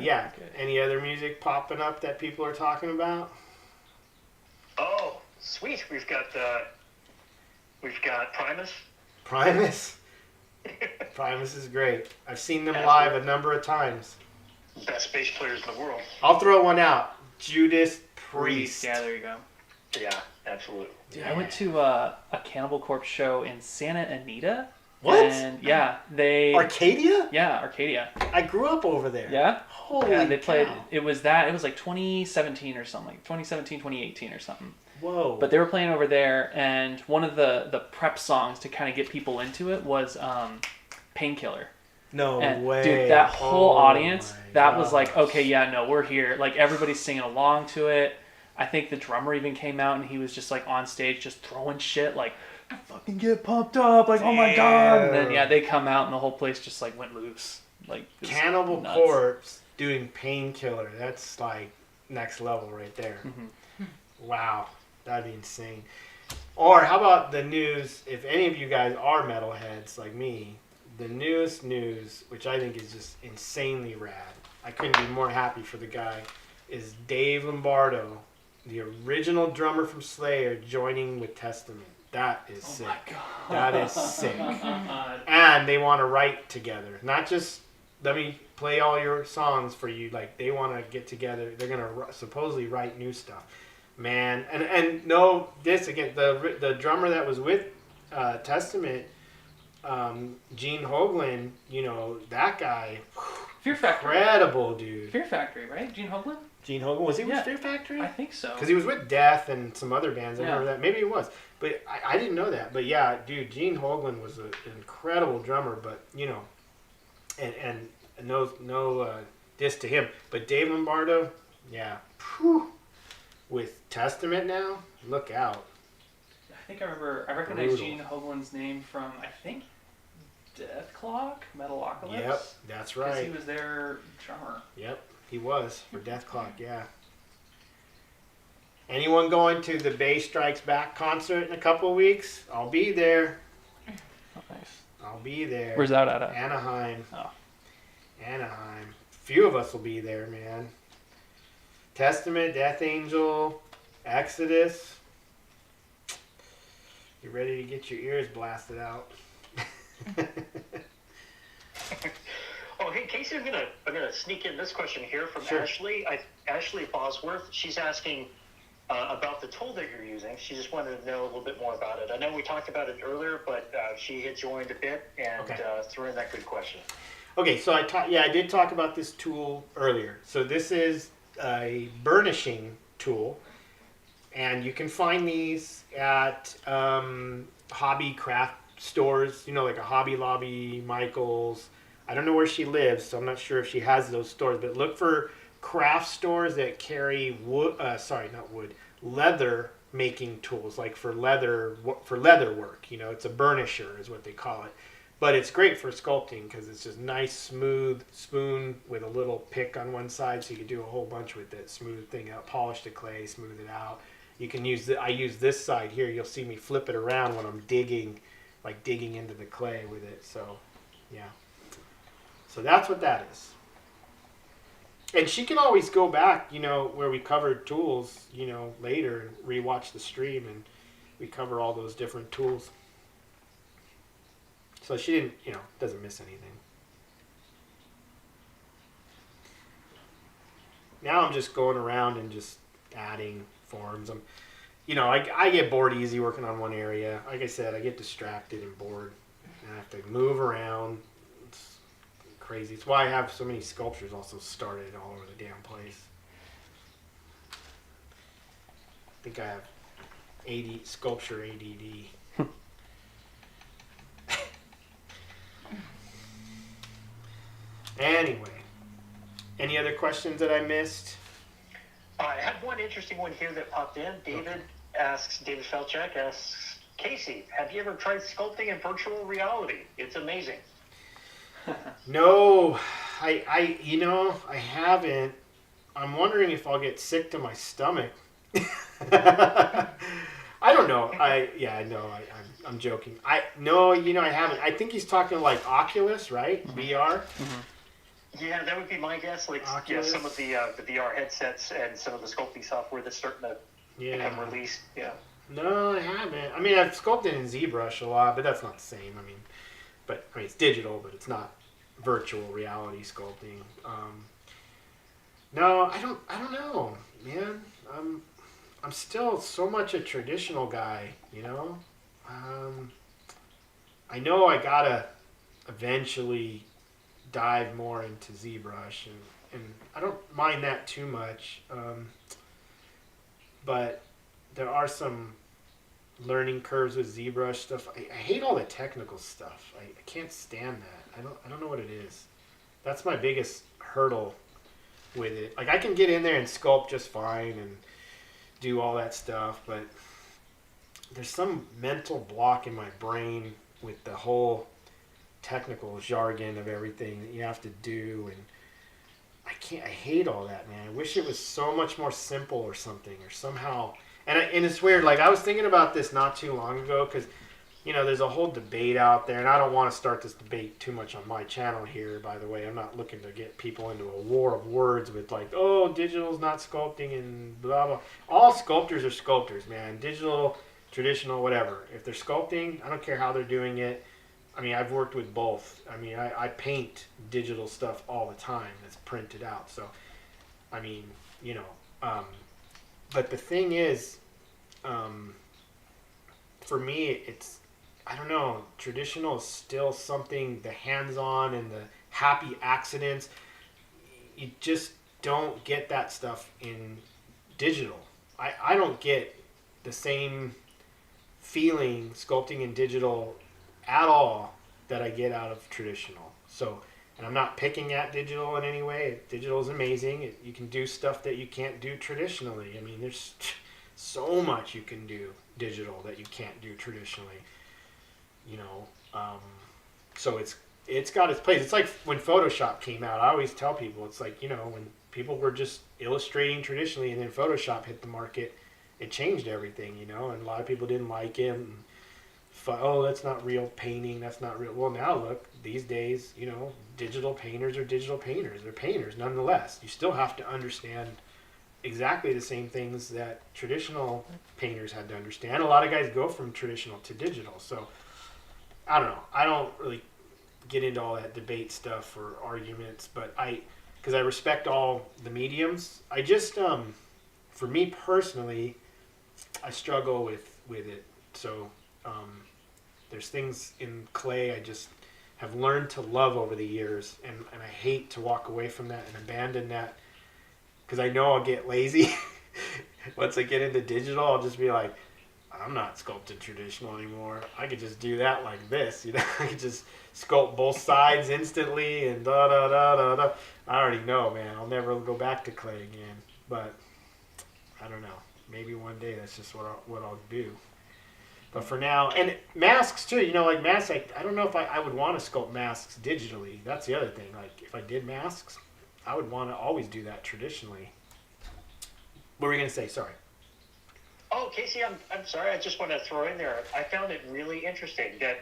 Yeah. Any other music popping up that people are talking about? Oh, sweet. We've got Primus. Primus? Primus is great. I've seen them live a number of times. Best bass players in the world. I'll throw one out. Judas Priest. Yeah, there you go. Yeah, absolutely. Dude, I went to a Cannibal Corpse show in Santa Anita. What? And yeah, they Arcadia? Yeah, Arcadia. I grew up over there. Yeah? Holy Yeah, they played cow. it was like 2017 or something, like 2017, 2018 or something. Whoa. But they were playing over there, and one of the prep songs to kind of get people into it was Painkiller. No And way. dude, that whole audience, my that was like, gosh. okay, yeah, no, we're here. Like everybody's singing along to it. I think the drummer even came out and he was just like on stage just throwing shit like fucking get pumped up, like, oh my god. And then yeah, they come out and the whole place just like went loose. Like it was Cannibal nuts. Corpse doing Painkiller. That's like next level right there. Mhm. Wow. That'd be insane. Or how about the news, if any of you guys are metalheads like me, the newest news, which I think is just insanely rad. I couldn't be more happy for the guy, is Dave Lombardo, the original drummer from Slayer, joining with Testament. That is sick. My god. That is sick. And they want to write together. Not just, let me play all your songs for you. Like, they want to get together. They're going to supposedly write new stuff. Man. And no, this, again, the drummer that was with Testament, Gene Hoglan, you know, that guy, Fear Factory. incredible dude. Fear Factory, right? Gene Hoglan? Gene Hoglan, was he with Yeah. Fear Factory? I think so. Because he was with Death and some other bands. I Yeah. remember that. Maybe he was. But I didn't know that. But yeah, dude, Gene Hoglan was an incredible drummer. But, you know, and no diss to him. But Dave Lombardo, yeah. Whew. With Testament now, look out. I think I recognize Brutal. Gene Hoglan's name from, I think, Death Clock, Metalocalypse. Yep, that's Because right. he was their drummer. Yep, he was for Death Clock, yeah. Anyone going to the Bay Strikes Back concert in a couple of weeks? I'll be there. Oh, nice. I'll be there. Where's that at? Anaheim. Oh. Anaheim. Few of us will be there, man. Testament, Death Angel, Exodus. You ready to get your ears blasted out? Oh, hey, Casey, I'm gonna sneak in this question here from Sure. Ashley. Ashley Bosworth. She's asking about the tool that you're using. She just wanted to know a little bit more about it. I know we talked about it earlier, but she had joined a bit and Okay. threw in that good question. Okay, so I did talk about this tool earlier. So this is a burnishing tool, and you can find these at hobby craft stores, you know, like a Hobby Lobby, Michael's. I don't know where she lives, so I'm not sure if she has those stores, but look for craft stores that carry leather making tools, like for leather work. You know, it's a burnisher is what they call it. But it's great for sculpting because it's just nice, smooth spoon with a little pick on one side, so you can do a whole bunch with it. Smooth thing out, polish the clay, smooth it out. You can use I use this side here. You'll see me flip it around when I'm digging into the clay with it. So, yeah. So that's what that is. And she can always go back, you know, where we covered tools, you know, later and rewatch the stream, and we cover all those different tools. So she didn't, you know, doesn't miss anything. Now I'm just going around and just adding forms. I get bored easy working on one area. Like I said, I get distracted and bored. And I have to move around. It's crazy. It's why I have so many sculptures also started all over the damn place. I think I have sculpture ADD. Anyway, any other questions that I missed? I had one interesting one here that popped in. David Felchak asks, Casey, have you ever tried sculpting in virtual reality? It's amazing. No, I haven't. I'm wondering if I'll get sick to my stomach. I don't know. I know. I'm joking. No, I haven't. I think he's talking like Oculus, right? VR. Yeah, that would be my guess. Like, Oculus. Some of the VR headsets and some of the sculpting software that's starting to become released. Yeah. No, I haven't. I mean, I've sculpted in ZBrush a lot, but that's not the same. I mean, it's digital, but it's not virtual reality sculpting. No, I don't know, man. I'm still so much a traditional guy, I know I gotta eventually dive more into ZBrush, and I don't mind that too much. But there are some learning curves with ZBrush stuff. I hate all the technical stuff. I can't stand that. I don't know what it is. That's my biggest hurdle with it. Like, I can get in there and sculpt just fine and do all that stuff, but there's some mental block in my brain with the whole technical jargon of everything that you have to do, and I hate all that, man. I wish it was so much more simple or something, or somehow. And it's weird. Like, I was thinking about this not too long ago, because there's a whole debate out there, and I don't want to start this debate too much on my channel here, by the way. I'm not looking to get people into a war of words with like, oh, digital's not sculpting and blah, blah. All sculptors are sculptors, man. Digital, traditional, whatever. If they're sculpting, I don't care how they're doing it. I mean, I've worked with both. I mean, I paint digital stuff all the time that's printed out. So, I mean, but the thing is, for me, it's, I don't know, traditional is still something, the hands-on and the happy accidents, you just don't get that stuff in digital. I don't get the same feeling sculpting in digital at all that I get out of traditional. So, and I'm not picking at digital in any way. Digital is amazing. You can do stuff that you can't do traditionally. I mean, there's so much you can do digital that you can't do traditionally. So it's got its place. It's like when Photoshop came out. I always tell people, it's like, when people were just illustrating traditionally and then Photoshop hit the market, it changed everything, and a lot of people didn't like it. And oh, that's not real painting. That's not real. Well, now look, these days, digital painters are digital painters. They're painters nonetheless. You still have to understand exactly the same things that traditional painters had to understand. A lot of guys go from traditional to digital. So, I don't know. I don't really get into all that debate stuff or arguments, but because I respect all the mediums, I just, for me personally, I struggle with it. So, there's things in clay I just have learned to love over the years, and I hate to walk away from that and abandon that, because I know I'll get lazy. Once I get into digital, I'll just be like, I'm not sculpting traditional anymore. I could just do that like this, I could just sculpt both sides instantly and da da da da da. I already know, man. I'll never go back to clay again. But I don't know. Maybe one day that's just what I'll do. But for now, and masks too. Like masks, I don't know if I would want to sculpt masks digitally. That's the other thing. Like, if I did masks, I would want to always do that traditionally. What were we gonna say? Sorry. Oh, Casey, I'm sorry. I just want to throw in there. I found it really interesting that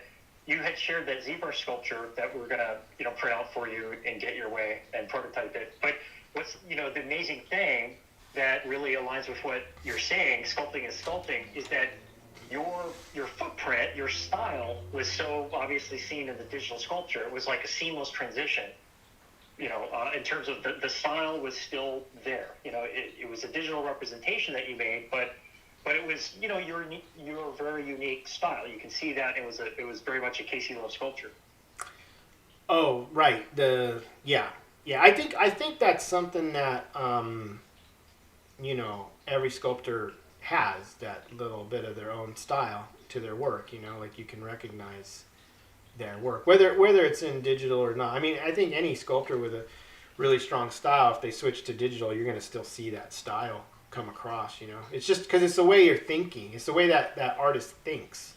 you had shared that ZBrush sculpture that we're gonna print out for you and get your way and prototype it. But what's the amazing thing that really aligns with what you're saying, sculpting is sculpting, is that your footprint, your style was so obviously seen in the digital sculpture. It was like a seamless transition. In terms of the style was still there. It was a digital representation that you made, but it was your very unique style. You can see that it was very much a caseylove sculpture. Oh, right. Yeah. I think that's something that every sculptor has, that little bit of their own style to their work. Like, you can recognize their work, whether it's in digital or not. I mean, I think any sculptor with a really strong style, if they switch to digital, you're going to still see that style come across. It's just because it's the way you're thinking. It's the way that artist thinks,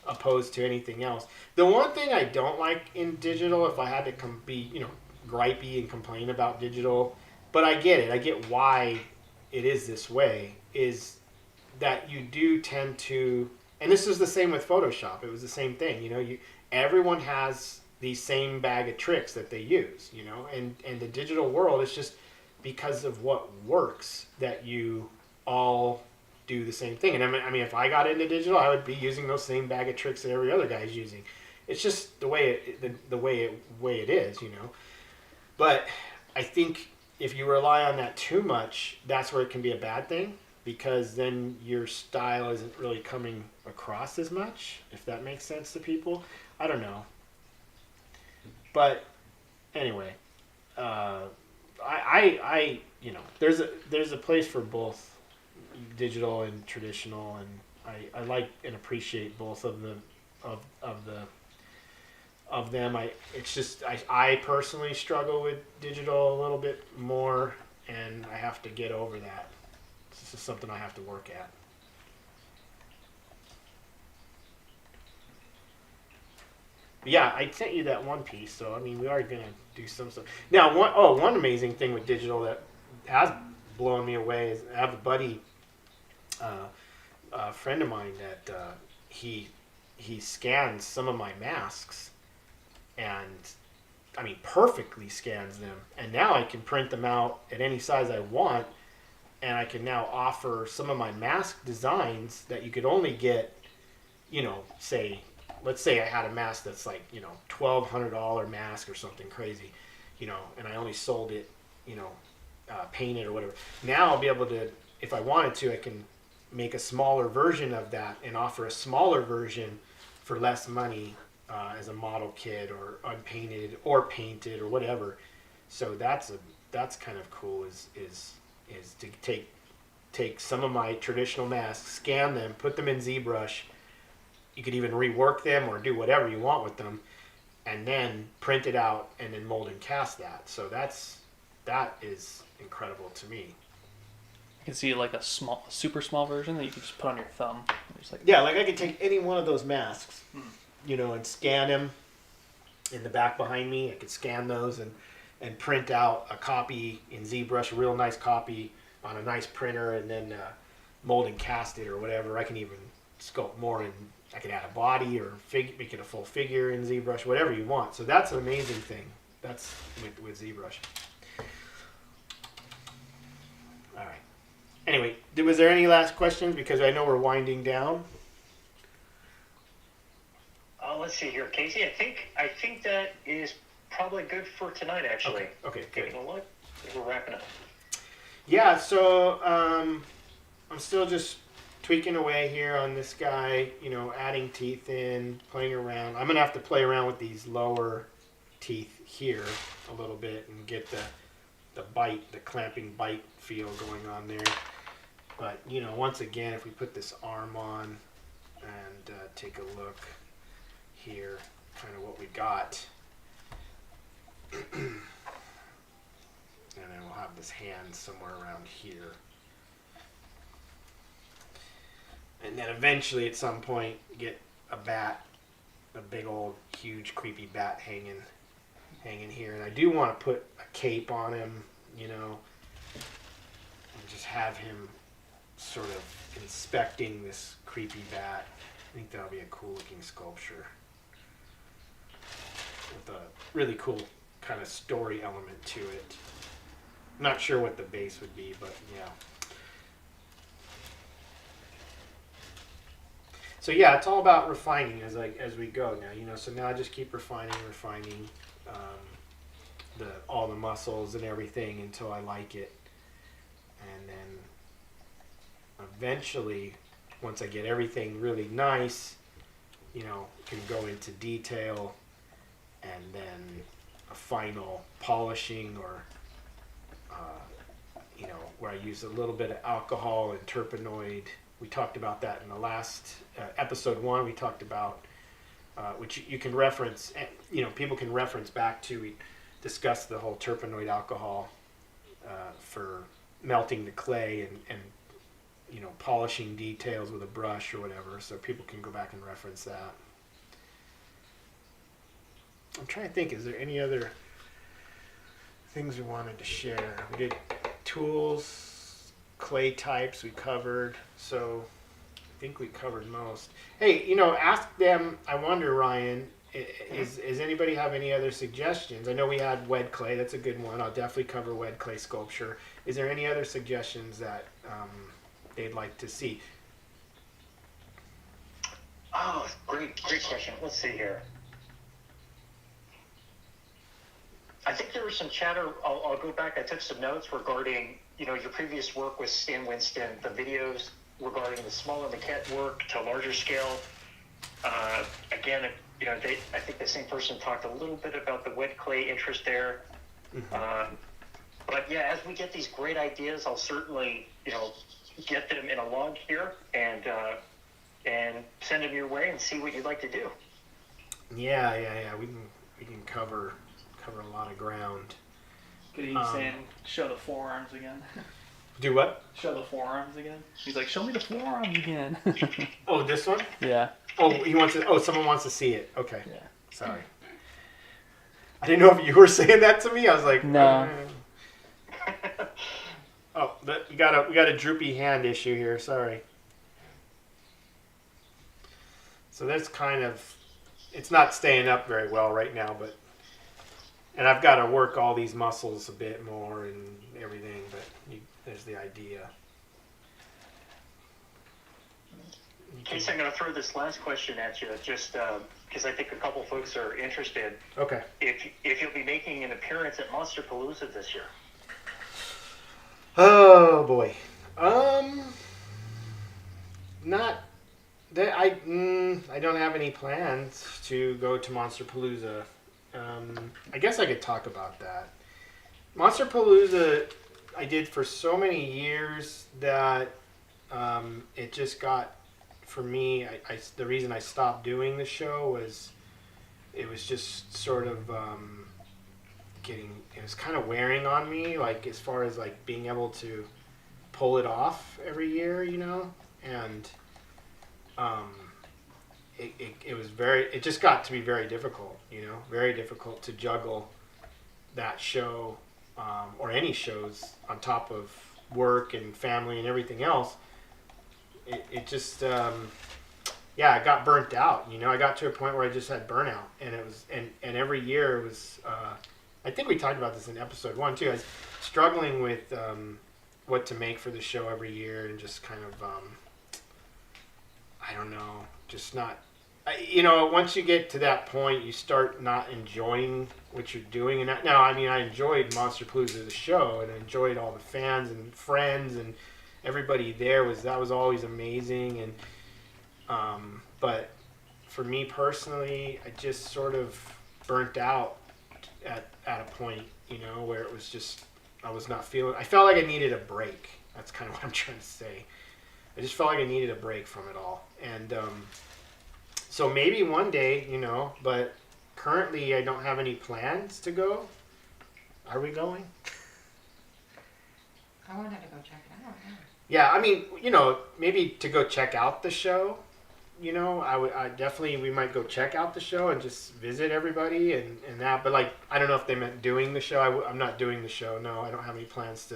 opposed to anything else. The one thing I don't like in digital, if I had to be gripey and complain about digital, but I get it. I get why it is this way. Is that you do tend to, and this is the same with Photoshop. It was the same thing. Everyone has these same bag of tricks that they use. And the digital world is just because of what works that you all do the same thing. And I mean, if I got into digital, I would be using those same bag of tricks that every other guy is using. It's just the way it is. But I think if you rely on that too much, that's where it can be a bad thing, because then your style isn't really coming across as much, if that makes sense to people. I don't know. But anyway, I there's a place for both digital and traditional, and I like and appreciate both of them. I personally struggle with digital a little bit more, and I have to get over that. This is something I have to work at. But yeah, I sent you that one piece, so I mean, we are gonna do some stuff. Now, one amazing thing with digital that has blown me away is I have a buddy, a friend of mine that he scans some of my masks, and I mean, perfectly scans them. And now I can print them out at any size I want, and I can now offer some of my mask designs that you could only get, let's say I had a mask that's like, $1,200 mask or something crazy, and I only sold it, painted or whatever. Now I'll be able to, if I wanted to, I can make a smaller version of that and offer a smaller version for less money as a model kit or unpainted or painted or whatever. So that's kind of cool is to take some of my traditional masks, scan them, put them in ZBrush. You could even rework them or do whatever you want with them, and then print it out and then mold and cast that. So that is incredible to me. You can see like a super small version that you can just put on your thumb. Yeah, like I could take any one of those masks, and scan them in the back behind me. I could scan those and print out a copy in ZBrush, a real nice copy on a nice printer, and then mold and cast it or whatever. I can even sculpt more, and I could add a body or make it a full figure in ZBrush, whatever you want. So that's an amazing thing. That's with ZBrush. All right. Anyway, was there any last questions? Because I know we're winding down. Let's see here, Casey. I think that is probably good for tonight, actually. Okay, good. You know what? We're wrapping up. Yeah, so I'm still just tweaking away here on this guy, adding teeth in, playing around. I'm going to have to play around with these lower teeth here a little bit and get the clamping bite feel going on there. But, once again, if we put this arm on and take a look here, kind of what we got. And then we'll have this hand somewhere around here. And then eventually at some point get a bat, a big old huge creepy bat hanging here. And I do want to put a cape on him, and just have him sort of inspecting this creepy bat. I think that'll be a cool looking sculpture with a really cool kind of story element to it. I'm not sure what the base would be, but yeah. So yeah, it's all about refining as we go now, So now I just keep refining all the muscles and everything until I like it, and then eventually, once I get everything really nice, can go into detail, and then a final polishing or where I use a little bit of alcohol and terpenoid. We talked about that in the last episode 1. We talked about which you can reference. People can reference back to. We discussed the whole terpenoid alcohol for melting the clay and polishing details with a brush or whatever. So people can go back and reference that. I'm trying to think. Is there any other things we wanted to share. We did tools, clay types we covered, so I think we covered most. Hey, ask them, I wonder, Ryan, is anybody have any other suggestions? I know we had wet clay, that's a good one. I'll definitely cover wet clay sculpture. Is there any other suggestions that they'd like to see? Oh, great question. Let's see here. I think there was some chatter. I'll go back. I took some notes regarding, your previous work with Stan Winston, the videos regarding the smaller maquette work to larger scale. Again, I think the same person talked a little bit about the wet clay interest there. Mm-hmm. But yeah, as we get these great ideas, I'll certainly, get them in a log here and send them your way and see what you'd like to do. Yeah. We can cover a lot of ground. Could he saying show the forearms again? Do what? Show the forearms again. He's like, show me the forearms again. Oh, this one? Yeah. Oh, he wants to. Oh, someone wants to see it. Okay. Yeah. Sorry. I didn't know if you were saying that to me. I was like, no. Oh, we got a droopy hand issue here. Sorry. So that's kind of, it's not staying up very well right now, and I've got to work all these muscles a bit more and everything, but there's the idea. Casey, I'm going to throw this last question at you, just because I think a couple folks are interested. Okay. If you'll be making an appearance at Monsterpalooza this year. Oh boy. Not that I don't have any plans to go to Monsterpalooza. I guess I could talk about that. Monsterpalooza I did for so many years that it just got, for me, the reason I stopped doing the show was it was just sort of it was kind of wearing on me, like as far as like being able to pull it off every year, and it just got to be very difficult, very difficult to juggle that show or any shows on top of work and family and everything else. It just I got burnt out. I got to a point where I just had burnout, and it was and every year it was I think we talked about this in episode 1 too. I was struggling with what to make for the show every year, and just kind of I don't know, just not. Once you get to that point, you start not enjoying what you're doing. And now, I enjoyed Monsterpalooza, the show, and I enjoyed all the fans and friends and everybody there. That was always amazing. And but for me personally, I just sort of burnt out at a point, where it was just, I was not feeling. I felt like I needed a break. That's kind of what I'm trying to say. I just felt like I needed a break from it all, and so maybe one day, but currently I don't have any plans to go. Are we going? I wanted to go check it out. Yeah, maybe to go check out the show. I definitely, we might go check out the show and just visit everybody and that. But I don't know if they meant doing the show. I'm not doing the show. No, I don't have any plans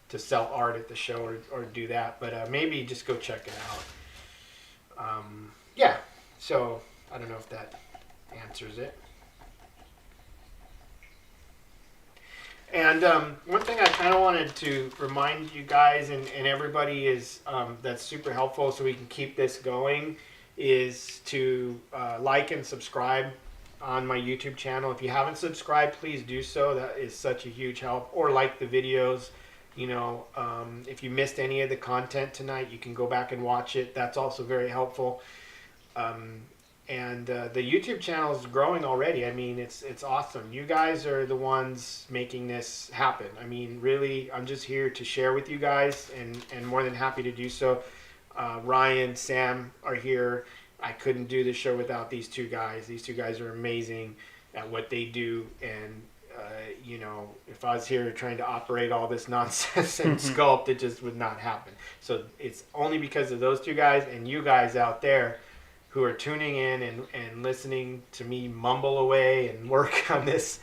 to sell art at the show or do that. But maybe just go check it out. Yeah. So I don't know if that answers it. And one thing I kind of wanted to remind you guys and everybody is that's super helpful, so we can keep this going, is to like and subscribe on my YouTube channel. If you haven't subscribed, please do so. That is such a huge help. Or like the videos. If you missed any of the content tonight, you can go back and watch it. That's also very helpful. And the YouTube channel is growing already. It's awesome. You guys are the ones making this happen. Really, I'm just here to share with you guys, and more than happy to do so. Ryan, Sam are here. I couldn't do this show without these two guys. These two guys are amazing at what they do, and if I was here trying to operate all this nonsense and sculpt, it just would not happen. So it's only because of those two guys and you guys out there who are tuning in and listening to me mumble away and work on this,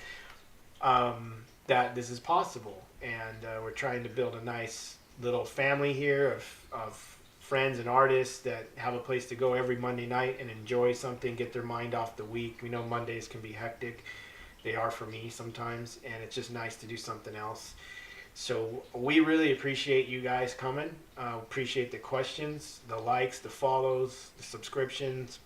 that this is possible. And we're trying to build a nice little family here of friends and artists that have a place to go every Monday night and enjoy something, get their mind off the week. We know Mondays can be hectic. They are for me sometimes, and it's just nice to do something else. So we really appreciate you guys coming. Appreciate the questions, the likes, the follows, the subscriptions.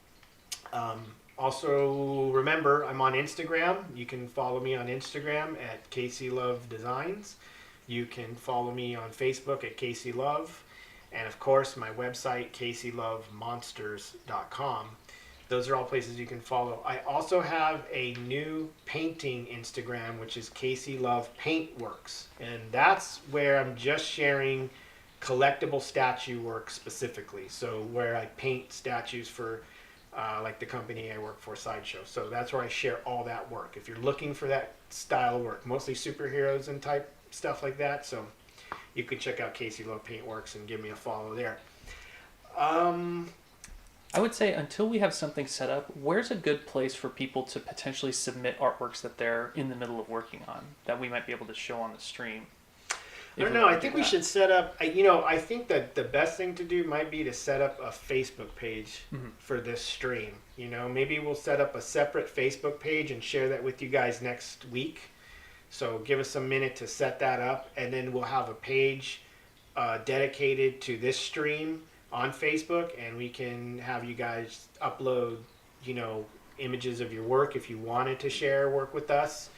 Also, remember, I'm on Instagram. You can follow me on Instagram at caseylove designs. You can follow me on Facebook at caseylove. And of course, my website, caseylovemonsters.com. Those are all places you can follow. I also have a new painting Instagram, which is caseylove paintworks. And that's where I'm just sharing collectible statue work specifically. So where I paint statues for like the company I work for, Sideshow. So that's where I share all that work. If you're looking for that style of work, mostly superheroes and type stuff like that. So you can check out caseylove paintworks and give me a follow there. I would say until we have something set up, where's a good place for people to potentially submit artworks that they're in the middle of working on that we might be able to show on the stream? I don't know. I think we should set up, I think that the best thing to do might be to set up a Facebook page for this stream. Maybe we'll set up a separate Facebook page and share that with you guys next week. So give us a minute to set that up, and then we'll have a page dedicated to this stream on Facebook, and we can have you guys upload, images of your work if you wanted to share work with us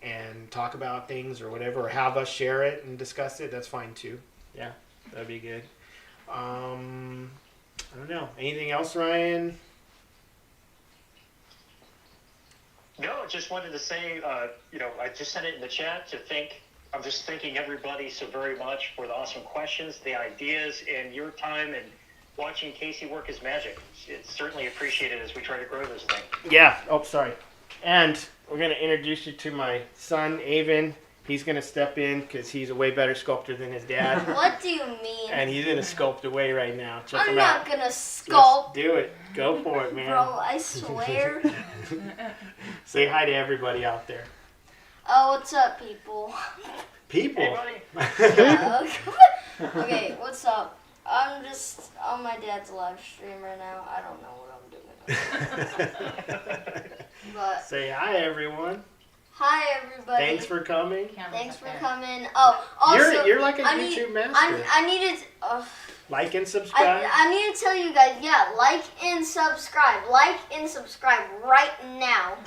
and talk about things or whatever, or have us share it and discuss it. That's fine too. Yeah, that'd be good. I don't know. Anything else, Ryan? No, just wanted to say, I just sent it in the chat I'm just thanking everybody so very much for the awesome questions, the ideas, and your time, and watching Casey work is magic. It's certainly appreciated as we try to grow this thing. Yeah. Oh, sorry. And we're going to introduce you to my son, Avon. He's going to step in because he's a way better sculptor than his dad. What do you mean? And he's going to sculpt away right now. Check I'm him not out. going to sculpt. Let's do it. Go for it, man. Bro, I swear. Say hi to everybody out there. Oh, what's up, people? People? Hey, buddy. Yeah, okay, what's up? I'm just on my dad's live stream right now. I don't know what I'm doing. But Say hi, everyone. hi, everybody. Thanks for coming. Thanks for coming. Oh, also, You're like a I YouTube need, master. I needed. Like and subscribe. I need to tell you guys, like and subscribe. Like and subscribe right now.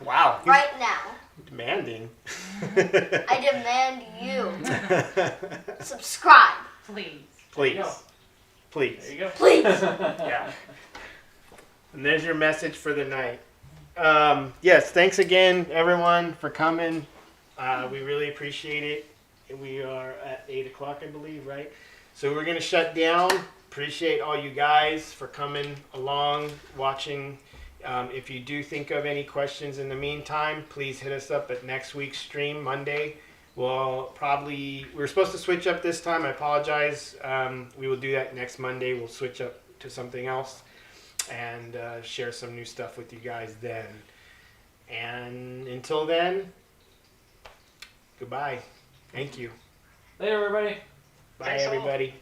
Wow. Right now. Demanding. I demand you. Subscribe. Please. Please. Please. There you go. Please. Yeah. And there's your message for the night. Yes, thanks again, everyone, for coming. We really appreciate it. We are at 8 o'clock, I believe, right? So we're going to shut down. Appreciate all you guys for coming along, watching. If you do think of any questions in the meantime, please hit us up at next week's stream, Monday. We're supposed to switch up this time. I apologize. We will do that next Monday. We'll switch up to something else and share some new stuff with you guys then. And until then, goodbye. Thank you. Later, everybody. Bye, Thanks all. everybody.